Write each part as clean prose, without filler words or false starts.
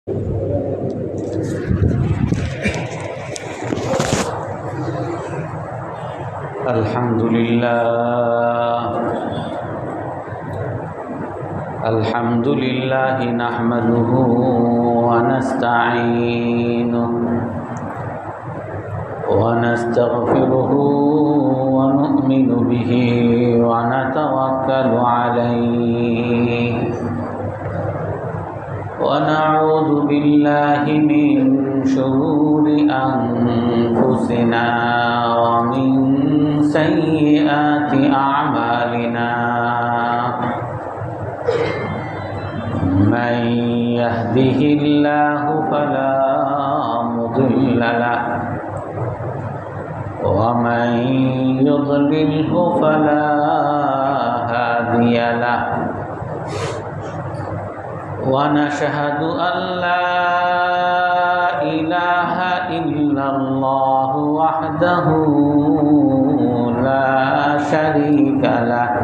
अल्हम्दुलिल्लाह नहमदुहु व नस्तईनुहु व नस्तगफिरुहु व नु'मिनु बिही व नतवक्कलु अलैहि व नऊज़ु बिल्लाहि मिन शुरूरि अनफुसिना व मिन सय्यिआति अअमालिना मन यहदिहिल्लाहु फला मुदिल्ल लहु व मन युद्लिल्हु फला हादिय लहु व नशहदु अन ला इलाहा इल्लल्लाहु वहदहु ला शरीका लहु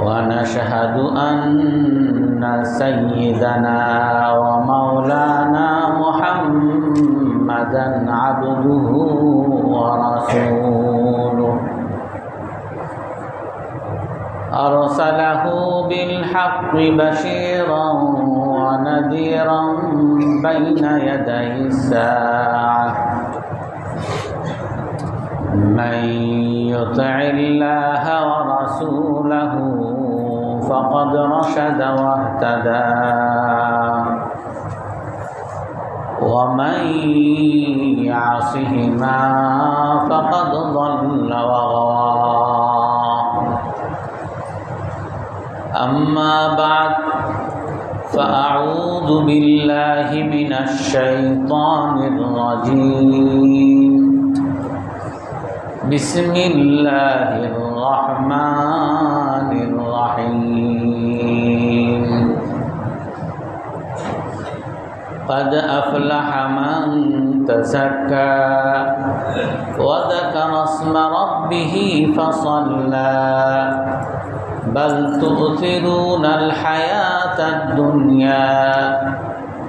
ونشهد أن سيدنا ومولانا محمدا عبده ورسوله أرسله بالحق بشيرا ونذيرا بين يدي الساعة من يطع الله ورسوله فقد رشد واهتدى ومن يعصهما فقد ضل وغوى أما بعد فأعوذ بالله من الشيطان الرجيم بسم الله الرحمن الرحيم قد أفلح من تزكى وذكر اسم ربه فصلى بل تؤثرون الحياة الدنيا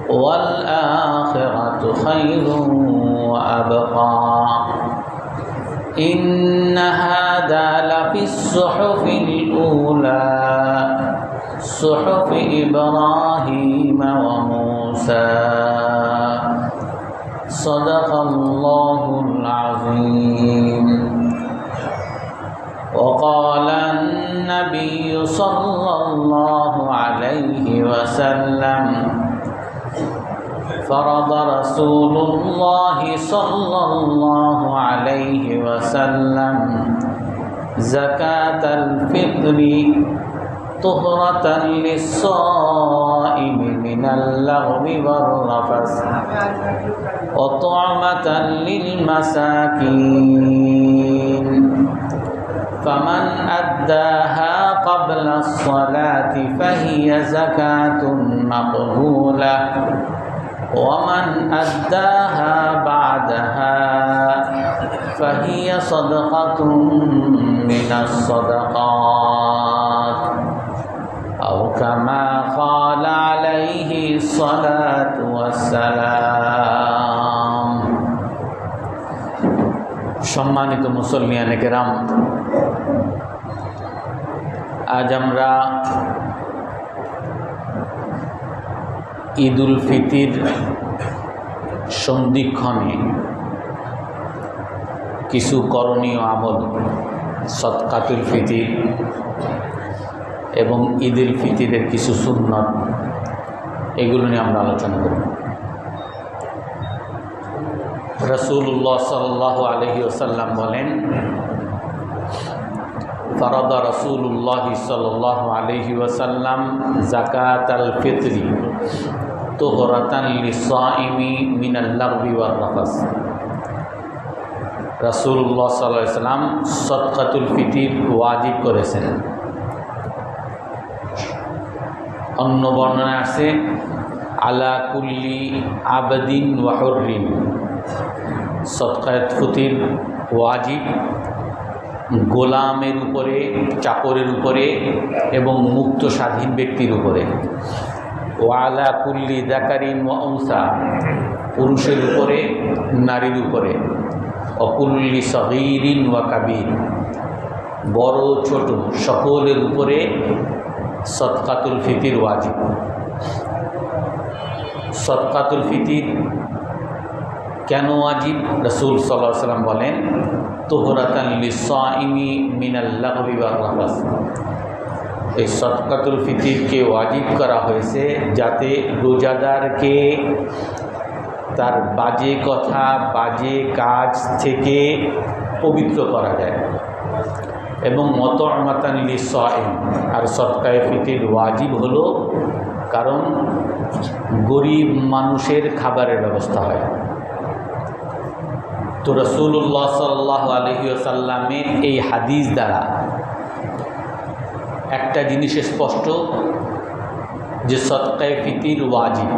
والآخرة خير وأبقى إن هذا لفي الصحف الأولى صحف إبراهيم وموسى صدق الله العظيم وقال النبي صلى الله عليه وسلم فرض رسول الله صلى الله عليه وسلم زكاة الفطر طهرة للصائم من اللغو والرفث وطعمة للمساكين فمن أداها قبل الصلاة فهي زكاة مقبولة ومن أداها بعدها فهي صدقة من الصدقات أو كما قال عليه الصلاة والسلام সম্মানিত মুসলমানে কেরাম, আজ আমরা ঈদুল ফিতর সন্ধিক্ষণে কিছু করণীয় আমল, সদকাতুল ফিতর এবং ঈদুল ফিতরের কিছু সুন্নত, এগুলো নিয়ে আমরা আলোচনা করব। রাসূলুল্লাহ সাল্লাল্লাহু আলাইহি ওয়াসাল্লাম বলেন, ফারাদা রাসূলুল্লাহ সাল্লাল্লাহু আলাইহি ওয়াসাল্লাম যাকাতাল ফিতরি তুহরাতান লিসাইমি মিনাল লাগবি ওয়ার রাফাস। রাসূলুল্লাহ সাল্লাল্লাহু আলাইহি ওয়াসাল্লাম সদকাতুল ফিতর ওয়াজিব করেছেন। অন্য বর্ণনা আছে আলা কুল্লি আবদিন ওয়া হুররিন, সদকাত ফিতর ওয়াজিব গোলামের উপরে, চাকরের উপরে এবং মুক্ত স্বাধীন ব্যক্তির উপরে। ওয়ালা কুল্লি যাকারিন ওয়া উনসা, পুরুষের উপরে নারীর উপরে, অকুল্লি সগীরিন ওয়া কাবীর, বড় ছোট সকলের উপরে সদকাতুল ফিতির ওয়াজিব। সদকাতুল ফিতির কেন ওয়াজিব? রাসূল সাল্লাল্লাহু আলাইহি ওয়াসাল্লাম বলেন, তুহরাতান লিস-সাইমি মিনাল লাগবি ওয়ার রাফাস। এই সদকাতুল ফিতিরকে ওয়াজিব করা হয়েছে যাতে রোজাদারকে তার বাজে কথা, বাজে কাজ থেকে পবিত্র করা যায়। এবং মুতআমাতান লিস-সাইম, আর সদকায়ে ফিতির ওয়াজিব হলো কারণ গরিব মানুষের খাবারের ব্যবস্থা হয়। তো রাসূলুল্লাহ সাল্লাল্লাহু আলাইহি ওয়াসাল্লামের এই হাদিস দ্বারা একটা জিনিস স্পষ্ট যে সদকায়ে ফিতির ওয়াজিব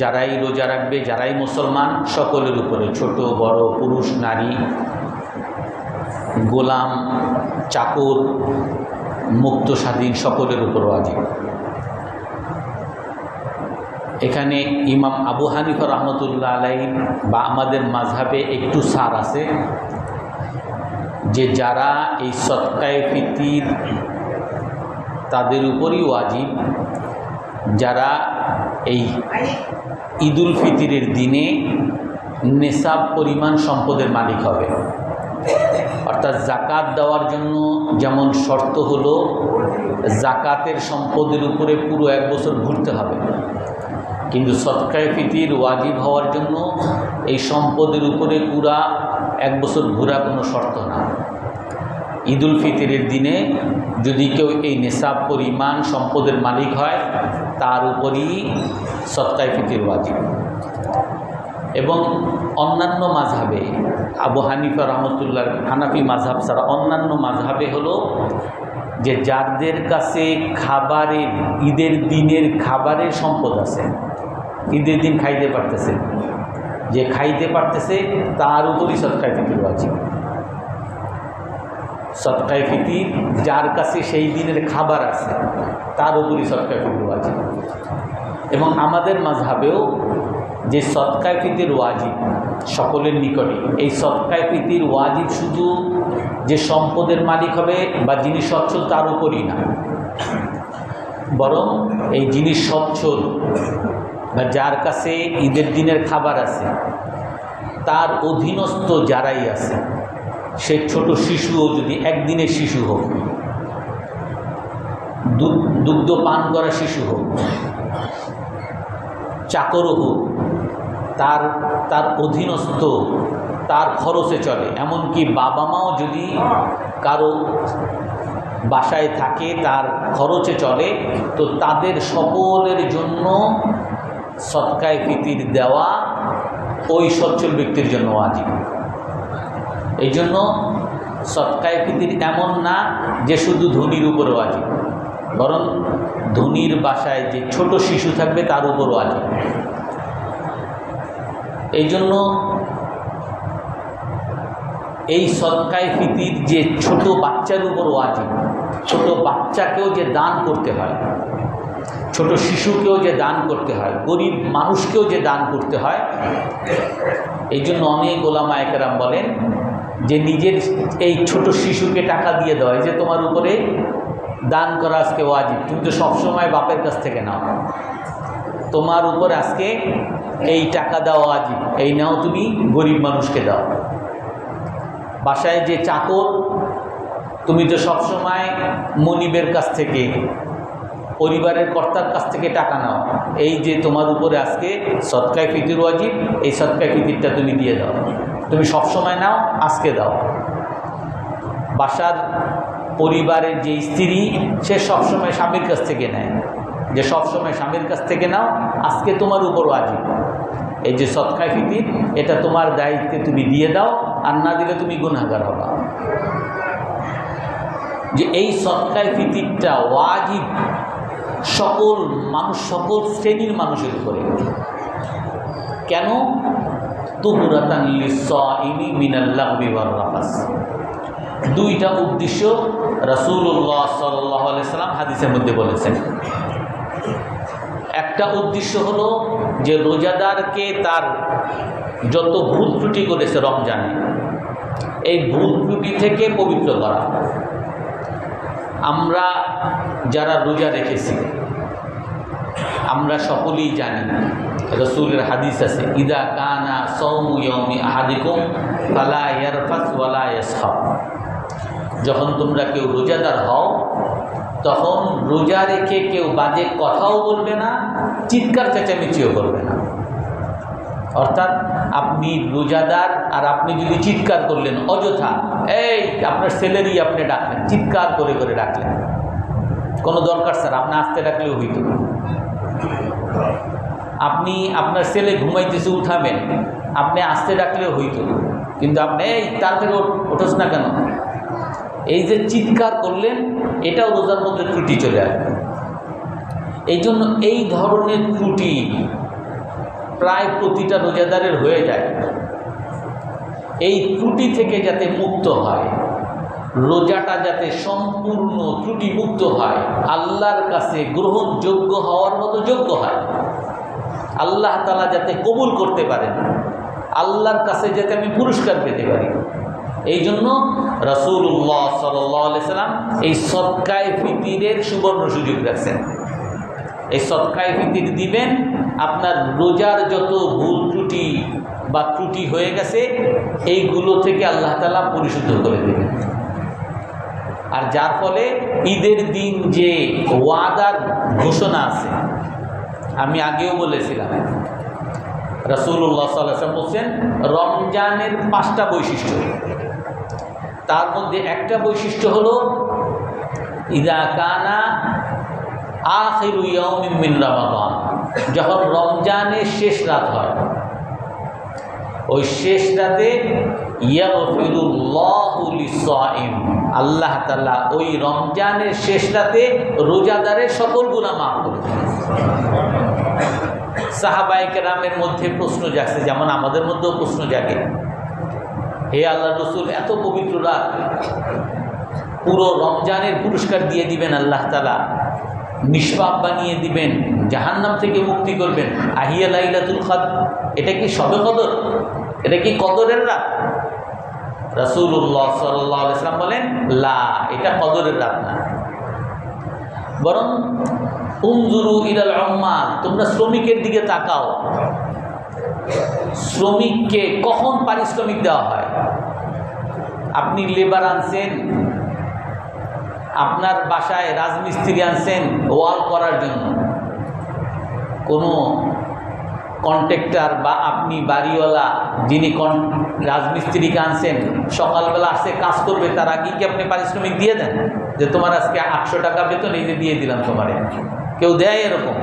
যারাই রোজা রাখবে, যারাই মুসলমান, সকলের উপরে, ছোট বড়, পুরুষ নারী, গোলাম চাকর, মুক্ত স্বাধীন, সকলের উপর ওয়াজিব। এখানে ইমাম আবু হানিফা রহমতুল্লাহ আলাইহি বা আমাদের মাযহাবে একটু ছাড় আছে যে যারা এই সদকায়ে ফিতির তাদের উপরই ওয়াজিব যারা এই ঈদুল ফিতরের দিনে নেশাব পরিমাণ সম্পদের মালিক হবে। অর্থাৎ জাকাত দেওয়ার জন্য যেমন শর্ত হলো জাকাতের সম্পদের উপরে পুরো 1 বছর ঘুরতে হবে, কিন্তু সদকায়ে ফিতির ওয়াজিব হওয়ার জন্য এই সম্পদের উপরে পুরা 1 বছর ঘোরা কোনো শর্ত না। ঈদুল ফিতরের দিনে যদি কেউ এই নেশাব পরিমাণ সম্পদের মালিক হয় তার উপরই সদকায়ে ফিতির ওয়াজিব। এবং অন্যান্য মাযহাবে আবু হানিফা রহমতুল্লাহ হানাফি মাযহাব ছাড়া অন্যান্য মাযহাবে হলো যে যাদের কাছে খাবারের, ঈদের দিনের খাবারের সম্পদ আছে, ঈদের দিন খাইতে পারতেছে, যে খাইতে পারতেছে তার উপরই সদকায়ে ফিতির ওয়াজিব। সদকায়ে ফিতির যার কাছে সেই দিনের খাবার আছে তার উপরই সদকায়ে ফিতির ওয়াজিব। এবং আমাদের মাযহাবেও যে সদকায়ে ফিতির ওয়াজিব সকলের নিকটে, এই সদকায়ে ফিতির ওয়াজিব শুধু যে সম্পদের মালিক হবে বা যিনি সচ্ছল তার উপরই না, বরং এই যিনি সচ্ছল বা যার কাছে ঈদের দিনের খাবার আছে তার অধীনস্থ যারাই আছে, সে ছোট শিশুও যদি একদিনের শিশু হোক, দুগ্ধ পান করা শিশু হোক, চাকরও হোক, তার অধীনস্থ, তার খরচে চলে। এমনকি বাবা মাও যদি কারো বাসায় থাকে তার খরচে চলে, তো তাদের সকলের জন্য সদকায়ে ফিতির দেওয়া ওই সচ্ছল ব্যক্তির জন্য ওয়াজিব। এই জন্য সদকায়ে ফিতির এমন না যে শুধু ধনীর উপরে ওয়াজিব, বরং ধনীর বাসায় যে ছোট শিশু থাকবে তার উপর ওয়াজিব। এই জন্য এই সদকায়ে ফিতির যে ছোট বাচ্চার উপর ওয়াজিব, ছোট বাচ্চাকেও যে দান করতে হয়, ছোট শিশুকেও যে দান করতে হয়, গরিব মানুষকেও যে দান করতে হয়, এই জন্য অনেক ওলামায়ে কেরাম বলেন যে নিজের এই ছোট শিশুকে টাকা দিয়ে দেওয়া, যে তোমার উপরে দান করা আজকে ওয়াজিব, তুমি তো সবসময় বাপের কাছ থেকে নাও, তোমার উপর আজকে এই টাকা দেওয়া ওয়াজিব, এই নাও তুমি গরিব মানুষকে দাও। বাসায় যে চাকর, তুমি তো সবসময় মনিবের কাছ থেকে, পরিবারের কর্তার কাছ থেকে টাকা নাও, এই যে তোমার উপরে আজকে সদকায়ে ফিতির ওয়াজিব, এই সদকায়ে ফিতিরটা তুমি দিয়ে দাও, তুমি সবসময় নাও, আজকে দাও। বাসার পরিবারের যে স্ত্রী, সে সবসময় স্বামীর কাছ থেকে নেয়, যে সবসময় স্বামীর কাছ থেকে নাও, আজকে তোমার উপর ওয়াজিব, এই যে সদকায়ে ফিতির, এটা তোমার দায়িত্বে তুমি দিয়ে দাও, আর না দিলে তুমি গুনাহগার হবা। যে এই সদকায়ে ফিতিরটা ওয়াজিব সকল মানুষ, সকল শ্রেণীর মানুষের উপরে। কেন? তুহরাতান লিস-সাইমি মিনাল লাগবি ওয়ার রাফাস। দুইটা উদ্দেশ্য রাসূলুল্লাহ সাল্লাল্লাহু আলাইহি সাল্লাম হাদিসের মধ্যে বলেছেন। এক একটা উদ্দেশ্য হলো যে রোজাদারকে তার যত ভুল ত্রুটি করেছে রমজানে এই ভুল ত্রুটি থেকে পবিত্র করা। আমরা যারা রোজা রেখেছি আমরা সকলেই জানি, রাসূলের হাদিস আছে, ইদা কানা সাওমু ইয়াউমি আহাদিকুম ফালা ইয়ারফাস ওয়ালা ইয়াসখাব। যখন তোমরা কেউ রোজাদার হও তখন রোজা রেখে কেউ বাজে কথাও বলবে না, চিৎকার চেঁচামেচিও করবে না। অর্থাৎ আপনি রোজাদার আর আপনি যদি চিৎকার করলেন অযথা, এই আপনার ছেলেরই আপনি ডাকলেন, চিৎকার করে করে ডাকলেন, কোনো দরকার স্যার আপনি আসতে ডাকলেও হইত। আপনি আপনার ছেলে ঘুমাইতেছে উঠাবেন, আপনি আসতে ডাকলেও হইত, কিন্তু আপনি এই তাড়াতাড়ি ওঠোস না কেন, এই যে চিৎকার করলেন এটাও রোজার মধ্যে ত্রুটি চলে আসবে। এই জন্য এই ধরনের ত্রুটি প্রায় প্রতিটা রোজাদারের হয়ে যায়। এই ত্রুটি থেকে যাতে মুক্ত হয়, রোজাটা যাতে সম্পূর্ণ ত্রুটি মুক্ত হয়, আল্লাহর কাছে গ্রহণযোগ্য হওয়ার মতো যোগ্য হয়, আল্লাহ তাআলা যাতে কবুল করতে পারেন, আল্লাহর কাছে যাতে আমি পুরস্কার পেতে পারি, এই জন্য রাসূলুল্লাহ সাল্লাল্লাহু আলাইহি সাল্লাম এই সদকায়ে ফিতরের সুবর্ণ সুযোগ রাখছেন। এই সদকায়ে ফিতর দিবেন, আপনার রোজার যত ভুল ত্রুটি বা ত্রুটি হয়ে গেছে এইগুলো থেকে আল্লাহ তাআলা পরিশুদ্ধ করে দেবেন। আর যার ফলে ঈদের দিন যে ওয়াদার ঘোষণা আছে, আমি আগেও বলেছিলাম, রাসূলুল্লাহ সাল্লাল্লাহু আলাইহি ওয়াসাল্লাম বলছেন রমজানের 5টা বৈশিষ্ট্য, তার মধ্যে একটা বৈশিষ্ট্য হলো ইযা কানা আখিরু ইয়াউমিন মিন রমাদান, যখন রমজানের শেষ রাত হয়, ওই শেষ রাতে ইয়াগফিরুল্লাহু লিস-সাইম, আল্লাহ তাআলা ওই রমজানের শেষ রাতে রোজাদারের সকল গুনাহ মাফ করে দেন। সাহাবায়ে কেরামের মধ্যে প্রশ্ন জাগছে, যেমন আমাদের মধ্যেও প্রশ্ন জাগে, হে আল্লাহর রাসূল, এত পবিত্র রাত, পুরো রমজানের পুরস্কার দিয়ে দিবেন আল্লাহ তাআলা, নিষ্পাপ বানিয়ে দিবেন, জাহান্নাম থেকে মুক্তি করবেন, আহিয়া লাইলাতুল কদর, এটা কি শবে কদর, এটা কি কদরের রাত? রাসূলুল্লাহ সাল্লাল্লাহু আলাইহি ওয়াসাল্লাম বলেন, লা, এটা কদরের রাত না, বরং উনজুরু ইলাল উম্মাল, তোমরা শ্রমিকের দিকে তাকাও, শ্রমিককে কখন পারিশ্রমিক দেওয়া হয়? আপনি লেবার আনছেন, আপনার বাসায় রাজমিস্ত্রি আনছেন ওয়াল করার জন্য, কোনো কন্ট্রাক্টর বা আপনি বাড়িওয়ালা যিনি রাজমিস্ত্রিকে আনছেন, সকালবেলা আসছে কাজ করবে, তার আগে কি আপনি পারিশ্রমিক দিয়ে দেন যে তোমার আজকে 800 টাকা বেতন, এই যে দিয়ে দিলাম তোমারে? কেউ দেয় এরকম?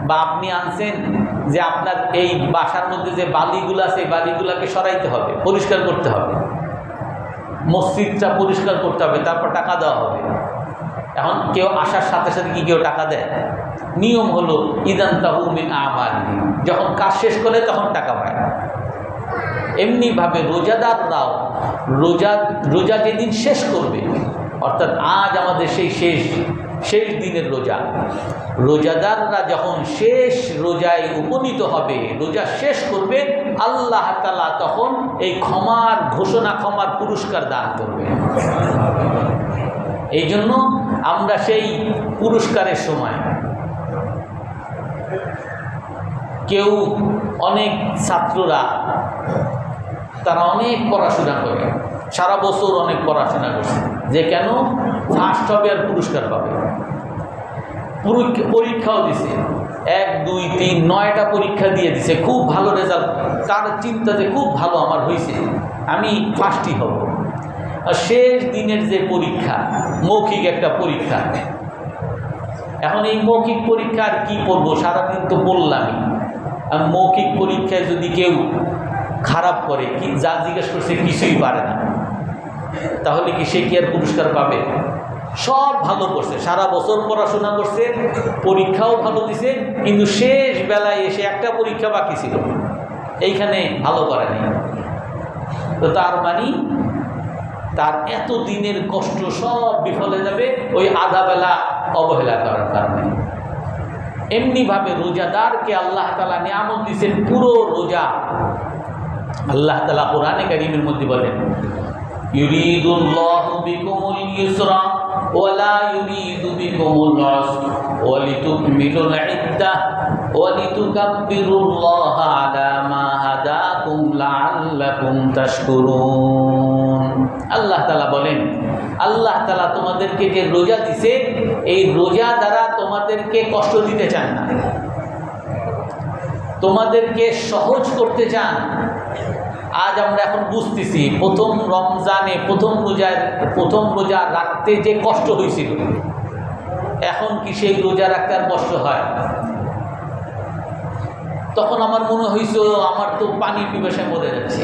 বা আপনি আনছেন যে আপনার এই বাসার মধ্যে যে বালিগুলো আছে এই বালিগুলোকে সরাইতে হবে, পরিষ্কার করতে হবে, মসজিদটা পরিষ্কার করতে হবে, তারপর টাকা দেওয়া হবে। এখন কেউ আসার সাথে সাথে কি কেউ টাকা দেয়? নিয়ম হলো ইদানতাহু মিন আমালিহিম, যখন কাজ শেষ করে তখন টাকা পায়। এমনিভাবে রোজাদাররাও রোজা যেদিন শেষ করবে, অর্থাৎ আজ আমাদের সেই শেষ দিনের রোজা, রোজাদাররা যখন শেষ রোজায় উপনীত হবে, রোজা শেষ করবে, আল্লাহ তাআলা তখন এই ক্ষমার ঘোষণা, ক্ষমার পুরস্কার দান করবে। এই জন্য আমরা সেই পুরস্কারের সময় কেউ, অনেক ছাত্ররা তারা অনেক পড়াশোনা করে, সারা বছর অনেক পড়াশোনা করছে, যে কেন ফার্স্ট হবে আর পুরস্কার পাবে, পরীক্ষাও দিছে, 1, 2, 3, 9টা পরীক্ষা দিয়ে দিছে, খুব ভালো রেজাল্ট, তার চিন্তা যে খুব ভালো আমার হয়েছে, আমি ফার্স্টই হব। আর শেষ দিনের যে পরীক্ষা, মৌখিক একটা পরীক্ষা, এখন এই মৌখিক পরীক্ষা আর কি পড়বো, সারাদিন তো পড়লামই, আর মৌখিক পরীক্ষায় যদি কেউ খারাপ করে, কি যা জিজ্ঞেস করছে কিছুই পারে না, তাহলে কি সে কি আর পুরস্কার পাবে? সব ভালো করছে, সারা বছর পড়াশোনা করছে, পরীক্ষাও ভালো দিছে, কিন্তু শেষ বেলায় এসে একটা পরীক্ষা বাকি ছিল, এইখানে ভালো করেনি, তো তার মানে তার এত দিনের কষ্ট সব বিফলে যাবে ওই আধা বেলা অবহেলা করার কারণে। এমনিভাবে রোজাদারকে আল্লাহ তাআলা নিয়ামত দিয়েছেন পুরো রোজা। আল্লাহ তাআলা কোরআনে কারীমের মধ্যে বলেন, ইউরিদুল্লাহু বিকুমুল ইউসরা ওয়া লা ইউরিদু বিকুমুল উসরা ওয়া লিতুকমিলুল ইদ্দাহ ওয়া লিতুকাব্বিরুল্লাহা আলা মা হাদাকুম লাআল্লাকুম তাশকুরুন। আল্লাহ তাআলা বলেন, আল্লাহ তাআলা তোমাদেরকে যে রোজা দিছে, এই রোজা দ্বারা তোমাদেরকে কষ্ট দিতে চান না, তোমাদেরকে সহজ করতে চান। আজ আমরা এখন বুঝতেছি প্রথম রমজানে প্রথম রোজা রাখতে যে কষ্ট হয়েছিল, এখন কি সেই রোজা রাখতে আর কষ্ট হয়? তখন আমার মনে হয়েছিল আমার তো পানি পিপাসায় মরে যাচ্ছে,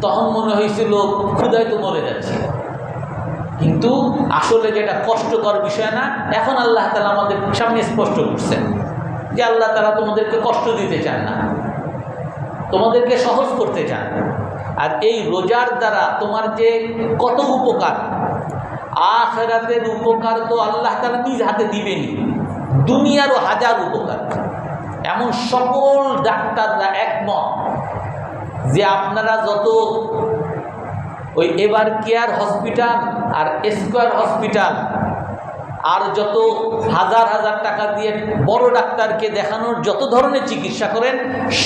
তখন মনে হয়েছিল ক্ষুধায় তো মরে যাচ্ছে। কিন্তু আসলে যেটা কষ্টকর বিষয় না, এখন আল্লাহ তাআলা আমাদের সামনে স্পষ্ট করছেন যে আল্লাহ তাআলা তোমাদেরকে কষ্ট দিতে চান না, তোমাদেরকে সহজ করতে চান। আর এই রোজার দ্বারা তোমার যে কত উপকার, আখিরাতের উপকার তো আল্লাহ তাআলা নিজ হাতে দিবেনই, দুনিয়ারও হাজার উপকার। এমন সকল ডাক্তাররা একমত যে আপনারা যত ওই এভার কেয়ার হসপিটাল আর স্কয়ার হসপিটাল আর যত হাজার হাজার টাকা দিয়ে বড় ডাক্তারকে দেখানোর যত ধরনের চিকিৎসা করেন,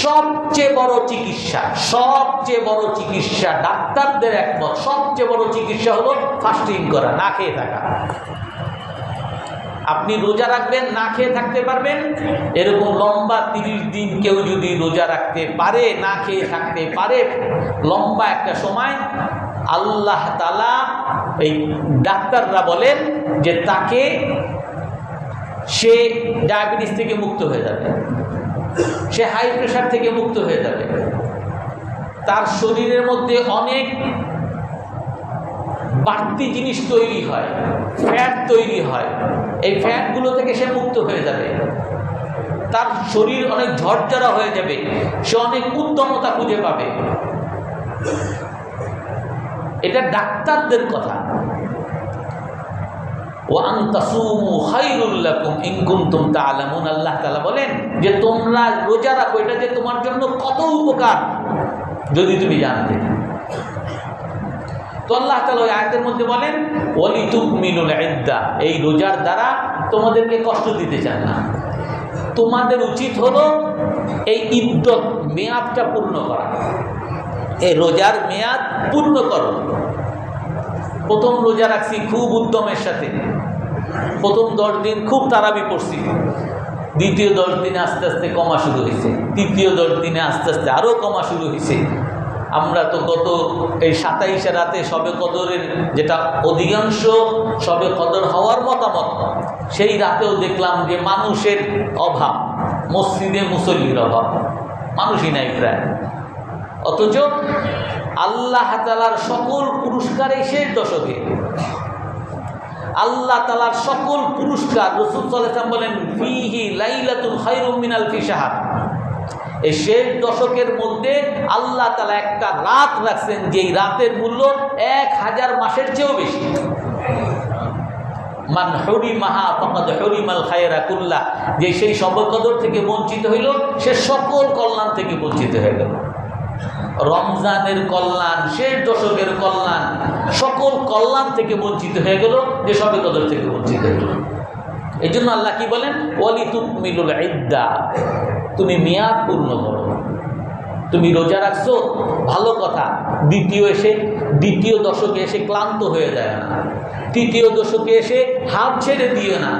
সবচেয়ে বড় চিকিৎসা ডাক্তারদের একমত, সবচেয়ে বড় চিকিৎসা হলো ফাস্টিং করা, না খেয়ে থাকা। আপনি রোজা রাখবেন, না খেয়ে থাকতে পারবেন, এরকম লম্বা 30 দিন কেউ যদি রোজা রাখতে পারে, না খেয়ে থাকতে পারে লম্বা একটা সময়, আল্লাহ তাআলা এই ডাক্তাররা বলেন যে তাকে সে ডায়াবেটিস থেকে মুক্ত হয়ে যাবে, সে হাই প্রেশার থেকে মুক্ত হয়ে যাবে, তার শরীরের মধ্যে অনেক বাড়তি জিনিস তৈরি হয়, ফ্যাট তৈরি হয়, এই ফ্যাটগুলো থেকে সে মুক্ত হয়ে যাবে, তার শরীর অনেক ঝরঝরা হয়ে যাবে, সে অনেক উদ্যমতা খুঁজে পাবে। এটা ডাক্তারদের কথা। ওয়া আন তাসুমু খায়রুল লাকুম ইন কুনতুম তা'লামুন। আল্লাহ তাআলা বলেন যে তোমরা রোজা রাখো, এটা যে তোমার জন্য কত উপকার যদি তুমি জানতে। তো আল্লাহ তাআলা ওই আয়াতের মধ্যে বলেন ওয়ালিতুকমিলুল ইদ্দাহ, এই রোজার দ্বারা তোমাদেরকে কষ্ট দিতে চান না, তোমাদের উচিত হলো এই ইদ্দত মেয়াদটা পূর্ণ করা, এই রোজার মেয়াদ পূর্ণ করো। প্রথম রোজা রাখছি খুব উদ্যমের সাথে, প্রথম 10 দিন খুব তারাবি পড়ছি, দ্বিতীয় 10 দিনে আস্তে আস্তে কমা শুরু হয়েছে, তৃতীয় 10 দিনে আস্তে আস্তে আরও কমা শুরু হয়েছে। আমরা তো গত এই 27 রাতে শবে কদরের, যেটা অধিকাংশ শবে কদর হওয়ার মতামত, সেই রাতেও দেখলাম যে মানুষের অভাব, মসজিদে মুসল্লির অভাব, মানুষই নাই প্রায়। অথচ আল্লাহ তাআলার সকল পুরস্কার এই শেষ দশকে, আল্লাহ তাআলার সকল পুরস্কার, রাসূল সাল্লাল্লাহু আলাইহি ওয়াসাল্লাম বলেন ফিহি লাইলাতুল খায়রুম মিনাল আলফি শাহর, এই শেষ দশকের মধ্যে আল্লাহ তাআলা একটা রাত রাখছেন যেই রাতের মূল্য 1000 মাসের চেয়েও বেশি। মান হুরিমাহা ফাকাদ হুরিমাল খায়রা কুল্লাহ, যে সেই শবে কদর থেকে বঞ্চিত হইল সে সকল কল্যাণ থেকে বঞ্চিত হয়ে গেল। রমজানের কল্যাণ, শেষ দশকের কল্যাণ, সকল কল্যাণ থেকে বঞ্চিত হয়ে গেল যে শবে কদর থেকে বঞ্চিত হয়ে গেল। এই জন্য আল্লাহ কি বলেন ওয়ালিতুকমিলুল ইদ্দাহ, তুমি মেয়াদ পূর্ণ করো। তুমি রোজা রাখছো ভালো কথা, দ্বিতীয় দশকে এসে ক্লান্ত হয়ে যায় না, তৃতীয় দশকে এসে হাত ছেড়ে দিও না,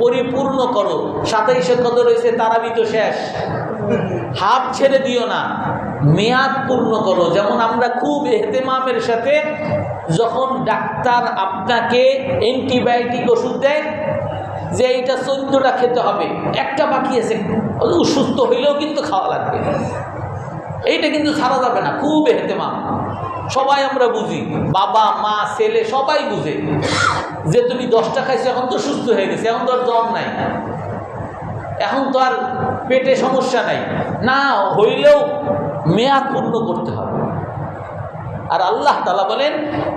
পরিপূর্ণ করো। 27 কদর হয়েছে, তারাবি তো শেষ, হাত ছেড়ে দিও না, মেয়াদ পূর্ণ করো। যেমন আমরা খুব ইহতেমামের সাথে যখন ডাক্তার আপনাকে অ্যান্টিবায়োটিক ওষুধ দেয় যে এইটা 14টা খেতে হবে, একটা বাকি আছে, সুস্থ হইলেও কিন্তু খাওয়া লাগবে, এইটা কিন্তু ছাড়া যাবে না, খুব ইহতেমাম। সবাই আমরা বুঝি, বাবা মা ছেলে সবাই বুঝে যে তুমি 10টা খাইছো, এখন তো সুস্থ হয়ে গেছে, এখন তো আর জ্বর নাই, এখন তো আর পেটে সমস্যা নাই, না হইলেও মেয়াদ পূর্ণ করতে হবে। আর আল্লাহ তাআলা বলেন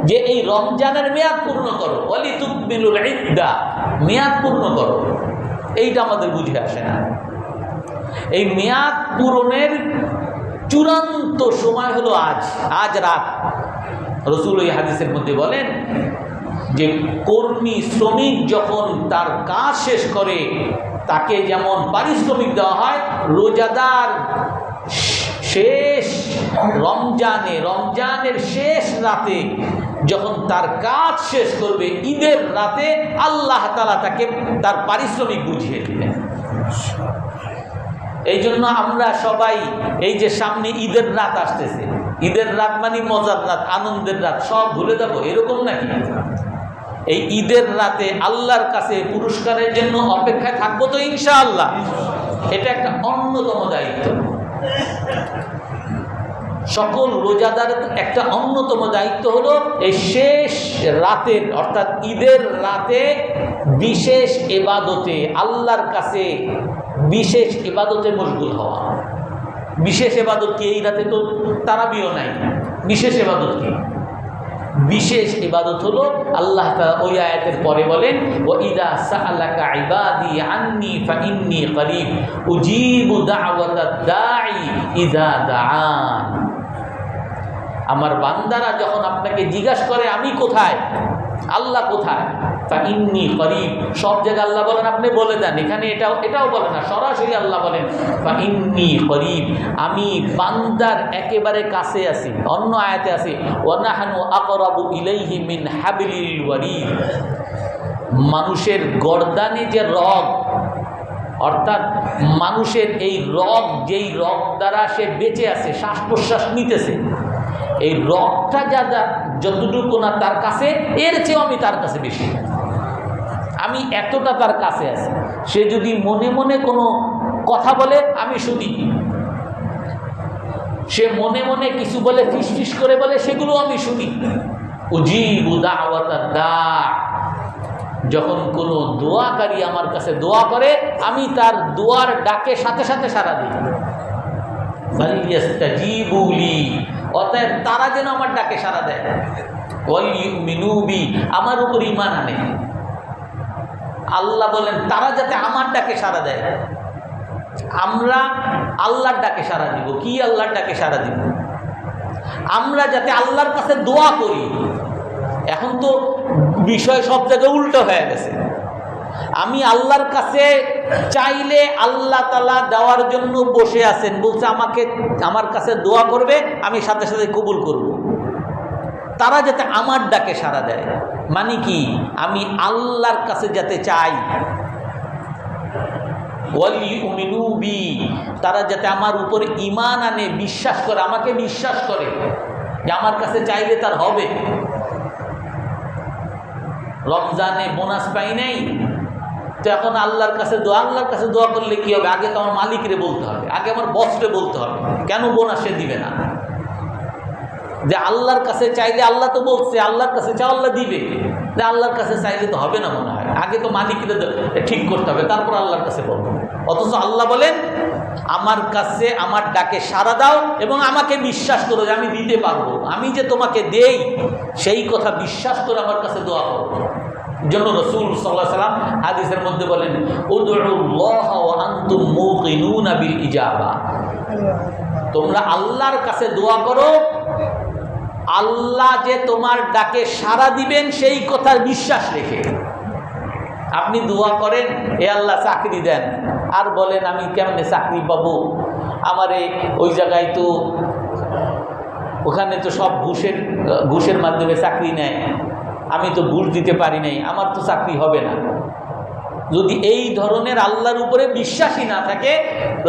যে এই রমজানের মেয়াদ পূর্ণ করো, ওয়ালিতুকমিলুল ইদ্দাহ, মেয়াদ পূর্ণ করো। এইটা আমাদের বুঝে আসে না। এই মেয়াদ পূরণের চূড়ান্ত সময় হলো আজ রাত। রাসূল এই হাদিসের মধ্যে বলেন যে কর্মী শ্রমিক যখন তার কাজ শেষ করে তাকে যেমন পারিশ্রমিক দেওয়া হয়, রোজাদার শেষ রমজানের শেষ রাতে যখন তার কাজ শেষ করবে, ঈদের রাতে আল্লাহ তাআলা তাকে তার পারিশ্রমিক বুঝিয়ে দিলেন। এই জন্য আমরা সবাই এই যে সামনে ঈদের রাত আসতেছে, ঈদের রাত মানে মজার রাত, আনন্দের রাত, সব ভুলে যাবো এরকম নাকি? এই ঈদের রাতে আল্লাহর কাছে পুরস্কারের জন্য অপেক্ষায় থাকবো তো ইনশাআল্লাহ। এটা একটা অন্যতম দায়িত্ব, সকল রোজাদারের একটা অন্যতম দায়িত্ব হলো এই শেষ রাতের অর্থাৎ ঈদের রাতে বিশেষ ইবাদতে, আল্লাহর কাছে বিশেষ ইবাদতে মশগুল হওয়া। বিশেষ ইবাদত কি? এই রাতে তো তারাবিও নাই। বিশেষ ইবাদত কি? বিশেষ ইবাদত হলো আল্লাহ তাআলা ওই আয়াতের পরে বলেন, ওয়া ইযা সাআলাকা ইবাদি আন্নী ফাইন্নী করিব উজিবু দাওয়াতাদ দাঈ ইযা দাআন। আমার বান্দারা যখন আপনাকে জিজ্ঞাসা করে আমি কোথায়, আল্লাহ কোথায়, ফাইন্নী করিব, সব জায়গায় আল্লাহ বলেন আপনি বলে দেন, এখানে এটাও বলে না, সরাসরি আল্লাহ বলেন ফাইন্নী করিব, আমি বান্দার একেবারে কাছে আছি। অন্য আয়াতে আছে ওয়া নাহনু আকরাবু ইলাইহি মিন হাবলিল ওয়ারিদ, মানুষের গর্দানে যে রগ, অর্থাৎ মানুষের এই রগ, যেই রগ দ্বারা সে বেঁচে আছে, শ্বাস প্রশ্বাস নিতেছে, এই রগটা যতটুকু না তার কাছে, এর চেয়েও আমি তার কাছে বেশি, আমি এতটা তার কাছে আছি। সে যদি মনে মনে কোনো কথা বলে আমি শুনি, সে মনে মনে কিছু বলে, ফিসফিস করে বলে, সেগুলো আমি শুনি। উজিবু দাওয়াতাদ দাঈ, যখন কোনো দোয়াকারী আমার কাছে দোয়া করে আমি তার দোয়ার ডাকে সাথে সাথে সাড়া দিই। ফালইস্তাজিবু লি, অতএব তারা যেন আমার ডাকে সাড়া দেয়। ওয়াল ইউমিনু বি, আমার উপর ঈমান আনে। আল্লাহ বলেন তারা যাতে আমার ডাকে সাড়া দেয়। আমরা আল্লাহর ডাকে সাড়া দিব। কি আল্লাহর ডাকে সাড়া দিব? আমরা যাতে আল্লাহর কাছে দোয়া করি। এখন তো বিষয় সব জায়গায় উল্টো হয়ে গেছে। আমি আল্লাহর কাছে চাইলে আল্লাহ তাআলা দেওয়ার জন্য বসে আছেন, বলছে আমার কাছে দোয়া করবে, আমি সাথে সাথে কবুল করব। তারা যাতে আমার ডাকে সাড়া দেয়, মানে কি? আমি আল্লাহর কাছে যাতে চাই। ওয়াল ইউমিনু বি, তারা যাতে আমার উপর ঈমান আনে, বিশ্বাস করে, আমাকে বিশ্বাস করে যে আমার কাছে চাইলে তার হবে। রমজানে বোনাস পাই নাই তো এখন আল্লাহর কাছে দোয়া করলে কি হবে? আগে তো আমার মালিকরে বলতে হবে, আগে আমার বসরে বলতে হবে, কেন বোনাস সে দিবে না? যে আল্লাহর কাছে চাইলে, আল্লাহ তো বলছে আল্লাহর কাছে চাও আল্লাহ দিবে, যে আল্লাহর কাছে চাইলে তো হবে না মনে হয়, আগে তো মালিকরে ঠিক করতে হবে, তারপর আল্লাহর কাছে বলবো। অথচ আল্লাহ বলেন আমার কাছে আমার ডাকে সাড়া দাও এবং আমাকে বিশ্বাস করো যে আমি দিতে পারবো, আমি যে তোমাকে দেই সেই কথা বিশ্বাস করে আমার কাছে দোয়া করো। জন্য রাসূল সাল্লাল্লাহু আলাইহি ওয়াসাল্লাম হাদিসের মধ্যে বলেন উদউল্লাহ ওয়া আনতুম মুকিনুনা বিল ইজাবা, তোমরা আল্লাহর কাছে দোয়া করো, আল্লাহ যে তোমার ডাকে সাড়া দিবেন সেই কথার বিশ্বাস রেখে। আপনি দোয়া করেন এ আল্লাহ চাকরি দেন, আর বলেন আমি কেমনে চাকরি পাবো, আমারে ওই জায়গায় তো ওখানে তো সব ঘুষের মাধ্যমে চাকরি নেয়, আমি তো ঘুষ দিতে পারি নাই, আমার তো চাকরি হবে না। যদি এই ধরনের আল্লাহর উপরে বিশ্বাসই না থাকে,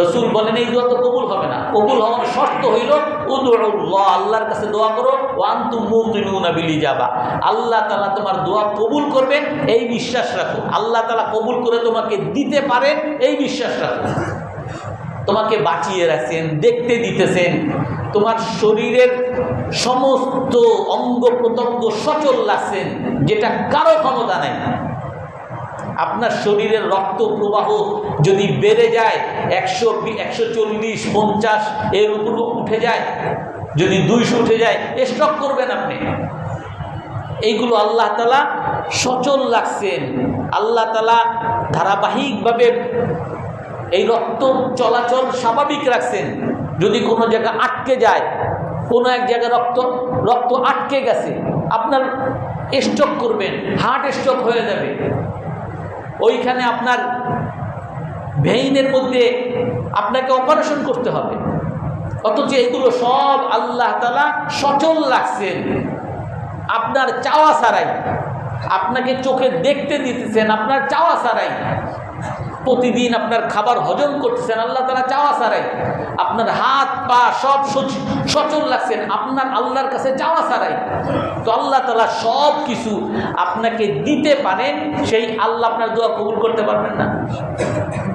রাসূল বলেন এই দোয়া তো কবুল হবে না। কবুল হওয়ার শর্ত হইল উদউল্লাহ, আল্লাহর কাছে দোয়া করো, ওয়া আনতুম মুকিনুনা বিল ইজাবা, আল্লাহ তাআলা তোমার দোয়া কবুল করবেন এই বিশ্বাস রাখো। আল্লাহ তাআলা কবুল করে তোমাকে দিতে পারেন এই বিশ্বাস রাখো। তোমাকে বাঁচিয়ে রাখছেন, দেখতে দিতেছেন, তোমার শরীরের সমস্ত অঙ্গ প্রত্যঙ্গ সচল রাখছেন, যেটা কারো ক্ষমতা নাই। আপনার শরীরের রক্ত প্রবাহ যদি বেড়ে যায় 120, 140, 50 এর উপর উঠে যায়, যদি 200 উঠে যায়, স্ট্রোক করবেন আপনি। এইগুলো আল্লাহ তাআলা সচল রাখছেন। আল্লাহ তাআলা ধারাবাহিকভাবে এই রক্ত চলাচল স্বাভাবিক রাখছেন। যদি কোনো জায়গা আটকে যায়, কোনো এক জায়গায় রক্ত আটকে গেছে, আপনার স্ট্রোক করবেন, হার্ট স্ট্রোক হয়ে যাবে, ওইখানে আপনার ভেইনের মধ্যে আপনাকে অপারেশন করতে হবে। অথচ এগুলো সব আল্লাহ তাআলা সচল রাখছেন আপনার চাওয়া ছাড়াই। আপনাকে চোখে দেখতে দিতেছেন আপনার চাওয়া ছাড়াই। প্রতিদিন আপনার খাবার হজম করতেছেন আল্লাহ তাআলা চাওয়া ছাড়াই। আপনার হাত পা সব সচল রাখছেন আপনার আল্লাহর কাছে চাওয়া ছাড়াই। তো আল্লাহ তাআলা সব কিছু আপনাকে দিতে পারেন, সেই আল্লাহ আপনার দোয়া কবুল করতে পারবেন না?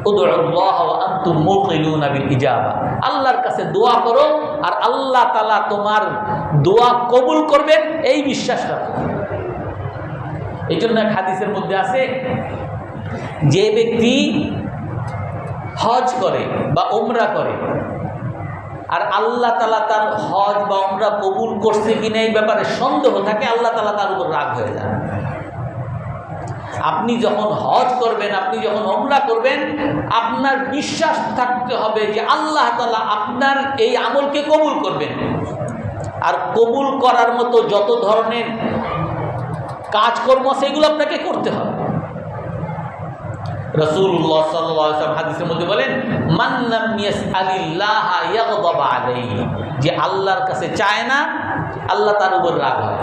উদউল্লাহ ওয়া আনতুম মুকিনুনা বিল ইজাবা। আল্লাহর কাছে দোয়া করো আর আল্লাহ তাআলা তোমার দোয়া কবুল করবেন, এই বিশ্বাস রাখো। এই জন্য এক হাদিসের মধ্যে আছে, যে ব্যক্তি হজ করে বা উমরা করে আর আল্লাহ তাআলা তার হজ বা উমরা কবুল করছে কিনা এই ব্যাপারে সন্দেহ থাকে, আল্লাহ তাআলা তার উপর রাগ হয়ে যায়। আপনি যখন হজ করবেন, আপনি যখন উমরা করবেন, আপনার বিশ্বাস থাকতে হবে যে আল্লাহ তাআলা আপনার এই আমলকে কবুল করবেন। আর কবুল করার মতো যত ধরনের কাজকর্ম সেগুলো আপনাকে করতে হবে। রাসূলুল্লাহ সাল্লাল্লাহু আলাইহি ওয়াসাল্লাম হাদিসের মধ্যে বলেন, মান লাম ইয়াসআলিল্লাহা ইয়াগদাব আলাইহি, যে আল্লাহর কাছে চায় না আল্লাহ তার উপর রাগ হয়।